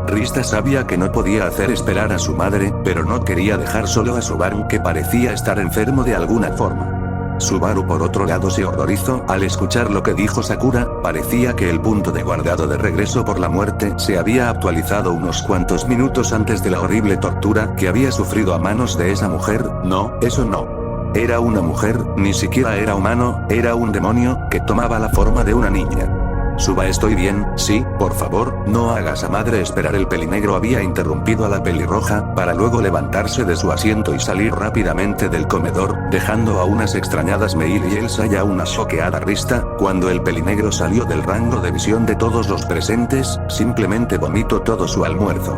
Rista sabía que no podía hacer esperar a su madre, pero no quería dejar solo a Subaru, que parecía estar enfermo de alguna forma. Subaru, por otro lado, se horrorizó al escuchar lo que dijo Sakura. Parecía que el punto de guardado de regreso por la muerte se había actualizado unos cuantos minutos antes de la horrible tortura que había sufrido a manos de esa mujer. No, eso no. Era una mujer, ni siquiera era humano, era un demonio, que tomaba la forma de una niña. Suba, estoy bien, sí, por favor, no hagas a madre esperar. El pelinegro había interrumpido a la pelirroja, para luego levantarse de su asiento y salir rápidamente del comedor, dejando a unas extrañadas Meil y Elsa y a una choqueada Rista. Cuando el pelinegro salió del rango de visión de todos los presentes, simplemente vomitó todo su almuerzo.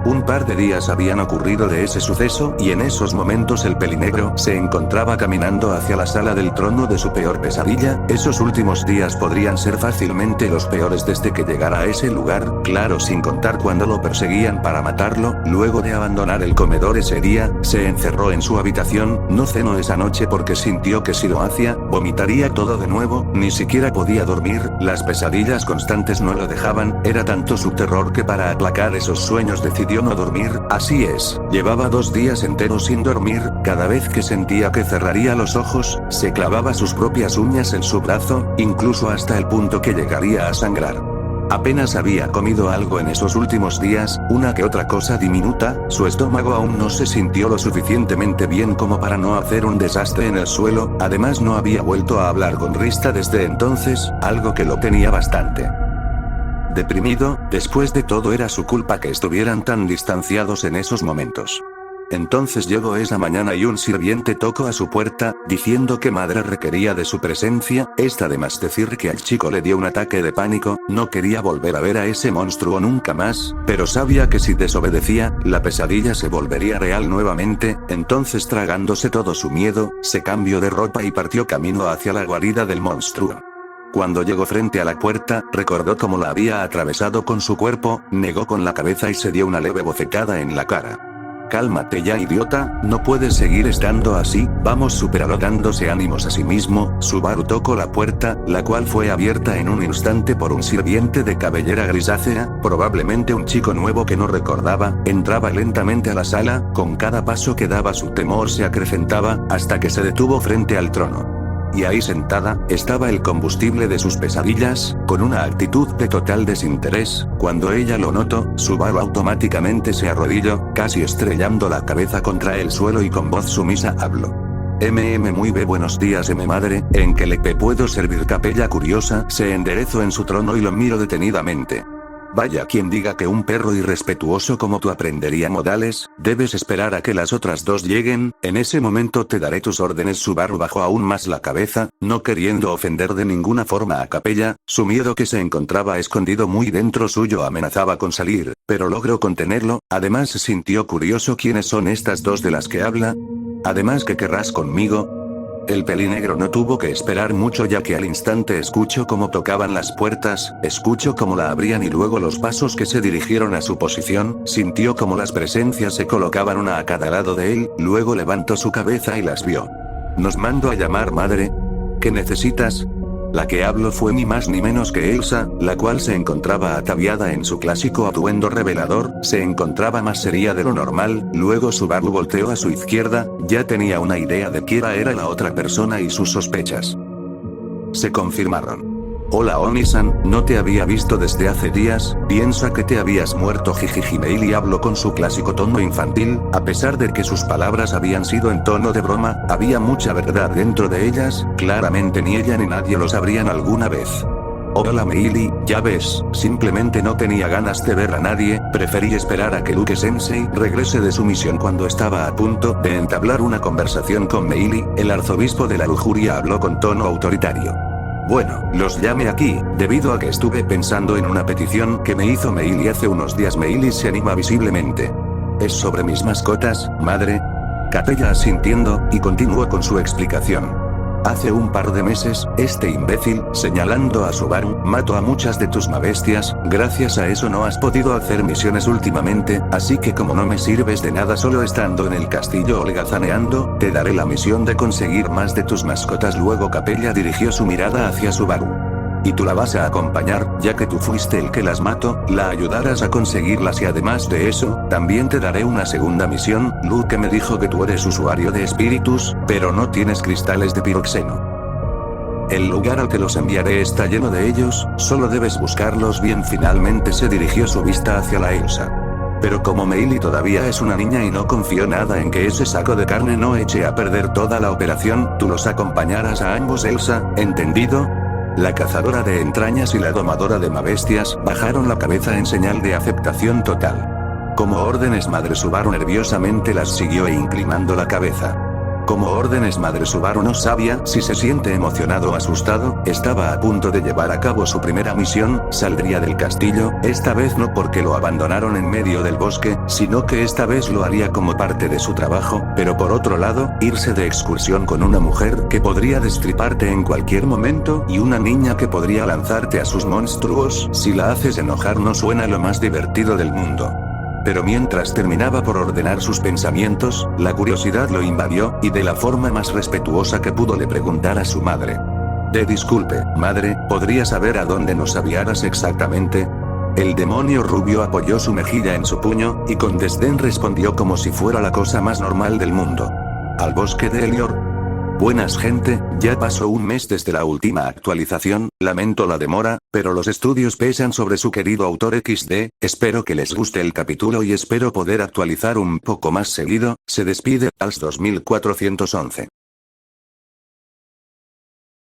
Un par de días habían ocurrido de ese suceso, y en esos momentos el pelinegro se encontraba caminando hacia la sala del trono de su peor pesadilla. Esos últimos días podrían ser fácilmente los peores desde que llegara a ese lugar, claro, sin contar cuando lo perseguían para matarlo. Luego de abandonar el comedor ese día, se encerró en su habitación. No cenó esa noche porque sintió que si lo hacía, vomitaría todo de nuevo. Ni siquiera podía dormir, las pesadillas constantes no lo dejaban. Era tanto su terror que para aplacar esos sueños decidió no dormir. Así es, llevaba 2 días enteros sin dormir. Cada vez que sentía que cerraría los ojos, se clavaba sus propias uñas en su brazo, incluso hasta el punto que llegaría a sangrar. Apenas había comido algo en esos últimos días, una que otra cosa diminuta. Su estómago aún no se sintió lo suficientemente bien como para no hacer un desastre en el suelo. Además, no había vuelto a hablar con Rista desde entonces, algo que lo tenía bastante deprimido. Después de todo, era su culpa que estuvieran tan distanciados en esos momentos. Entonces llegó esa mañana y un sirviente tocó a su puerta, diciendo que madre requería de su presencia. Está de más decir que al chico le dio un ataque de pánico, no quería volver a ver a ese monstruo nunca más, pero sabía que si desobedecía, la pesadilla se volvería real nuevamente. Entonces, tragándose todo su miedo, se cambió de ropa y partió camino hacia la guarida del monstruo. Cuando llegó frente a la puerta, recordó cómo la había atravesado con su cuerpo, negó con la cabeza y se dio una leve bofetada en la cara. Cálmate ya, idiota, no puedes seguir estando así. Vamos, superalo. Dándose ánimos a sí mismo, Subaru tocó la puerta, la cual fue abierta en un instante por un sirviente de cabellera grisácea, probablemente un chico nuevo que no recordaba. Entraba lentamente a la sala, con cada paso que daba su temor se acrecentaba, hasta que se detuvo frente al trono. Y ahí sentada, estaba el combustible de sus pesadillas, con una actitud de total desinterés. Cuando ella lo notó, Subaru automáticamente se arrodilló, casi estrellando la cabeza contra el suelo y con voz sumisa habló. Muy buenos días, madre, ¿en qué le puedo servir? Capella curiosa se enderezó en su trono y lo miró detenidamente. Vaya, quien diga que un perro irrespetuoso como tú aprendería modales. Debes esperar a que las otras dos lleguen, en ese momento te daré tus órdenes. Subaru bajó aún más la cabeza, no queriendo ofender de ninguna forma a Capella. Su miedo, que se encontraba escondido muy dentro suyo, amenazaba con salir, pero logró contenerlo. Además, sintió curioso quiénes son estas dos de las que habla. Además, ¿qué querrás conmigo? El pelinegro no tuvo que esperar mucho ya que al instante escuchó cómo tocaban las puertas, escuchó cómo la abrían y luego los pasos que se dirigieron a su posición, sintió cómo las presencias se colocaban una a cada lado de él, luego levantó su cabeza y las vio. ¿Nos mando a llamar madre? ¿Qué necesitas? La que habló fue ni más ni menos que Elsa, la cual se encontraba ataviada en su clásico atuendo revelador, se encontraba más seria de lo normal, luego Subaru volteó a su izquierda, ya tenía una idea de quién era la otra persona y sus sospechas se confirmaron. Hola Oni-san, no te había visto desde hace días, piensa que te habías muerto jijiji. Meili habló con su clásico tono infantil, a pesar de que sus palabras habían sido en tono de broma, había mucha verdad dentro de ellas, claramente ni ella ni nadie lo sabrían alguna vez. Hola Meili, ya ves, simplemente no tenía ganas de ver a nadie, preferí esperar a que Luke Sensei regrese de su misión. Cuando estaba a punto de entablar una conversación con Meili, el arzobispo de la lujuria habló con tono autoritario. Bueno, los llamé aquí, debido a que estuve pensando en una petición que me hizo Meili hace unos días. Meili se anima visiblemente. ¿Es sobre mis mascotas, madre? Capella asintiendo, y continuó con su explicación. Hace un par de meses, este imbécil, señalando a Subaru, mató a muchas de tus mabestias, gracias a eso no has podido hacer misiones últimamente, así que como no me sirves de nada solo estando en el castillo holgazaneando, te daré la misión de conseguir más de tus mascotas. Luego Capella dirigió su mirada hacia Subaru. Y tú la vas a acompañar, ya que tú fuiste el que las mató, la ayudarás a conseguirlas y además de eso, también te daré una segunda misión. Luke me dijo que tú eres usuario de espíritus, pero no tienes cristales de piroxeno. El lugar al que los enviaré está lleno de ellos, solo debes buscarlos bien. Finalmente se dirigió su vista hacia la Elsa. Pero como Meili todavía es una niña y no confió nada en que ese saco de carne no eche a perder toda la operación, tú los acompañarás a ambos. Elsa, ¿entendido? La cazadora de entrañas y la domadora de mabestias bajaron la cabeza en señal de aceptación total. Como órdenes madre. Subaru nerviosamente las siguió inclinando la cabeza. Como órdenes madre. Subaru no sabía si se siente emocionado o asustado, estaba a punto de llevar a cabo su primera misión, saldría del castillo, esta vez no porque lo abandonaron en medio del bosque, sino que esta vez lo haría como parte de su trabajo, pero por otro lado, irse de excursión con una mujer que podría destriparte en cualquier momento y una niña que podría lanzarte a sus monstruos si la haces enojar no suena lo más divertido del mundo. Pero mientras terminaba por ordenar sus pensamientos, la curiosidad lo invadió, y de la forma más respetuosa que pudo le preguntar a su madre. Disculpe, madre, ¿podría saber a dónde nos aviaras exactamente? El demonio rubio apoyó su mejilla en su puño, y con desdén respondió como si fuera la cosa más normal del mundo. Al bosque de Elior. Buenas gente, ya pasó un mes desde la última actualización, lamento la demora, pero los estudios pesan sobre su querido autor XD, espero que les guste el capítulo y espero poder actualizar un poco más seguido, se despide Als 2411.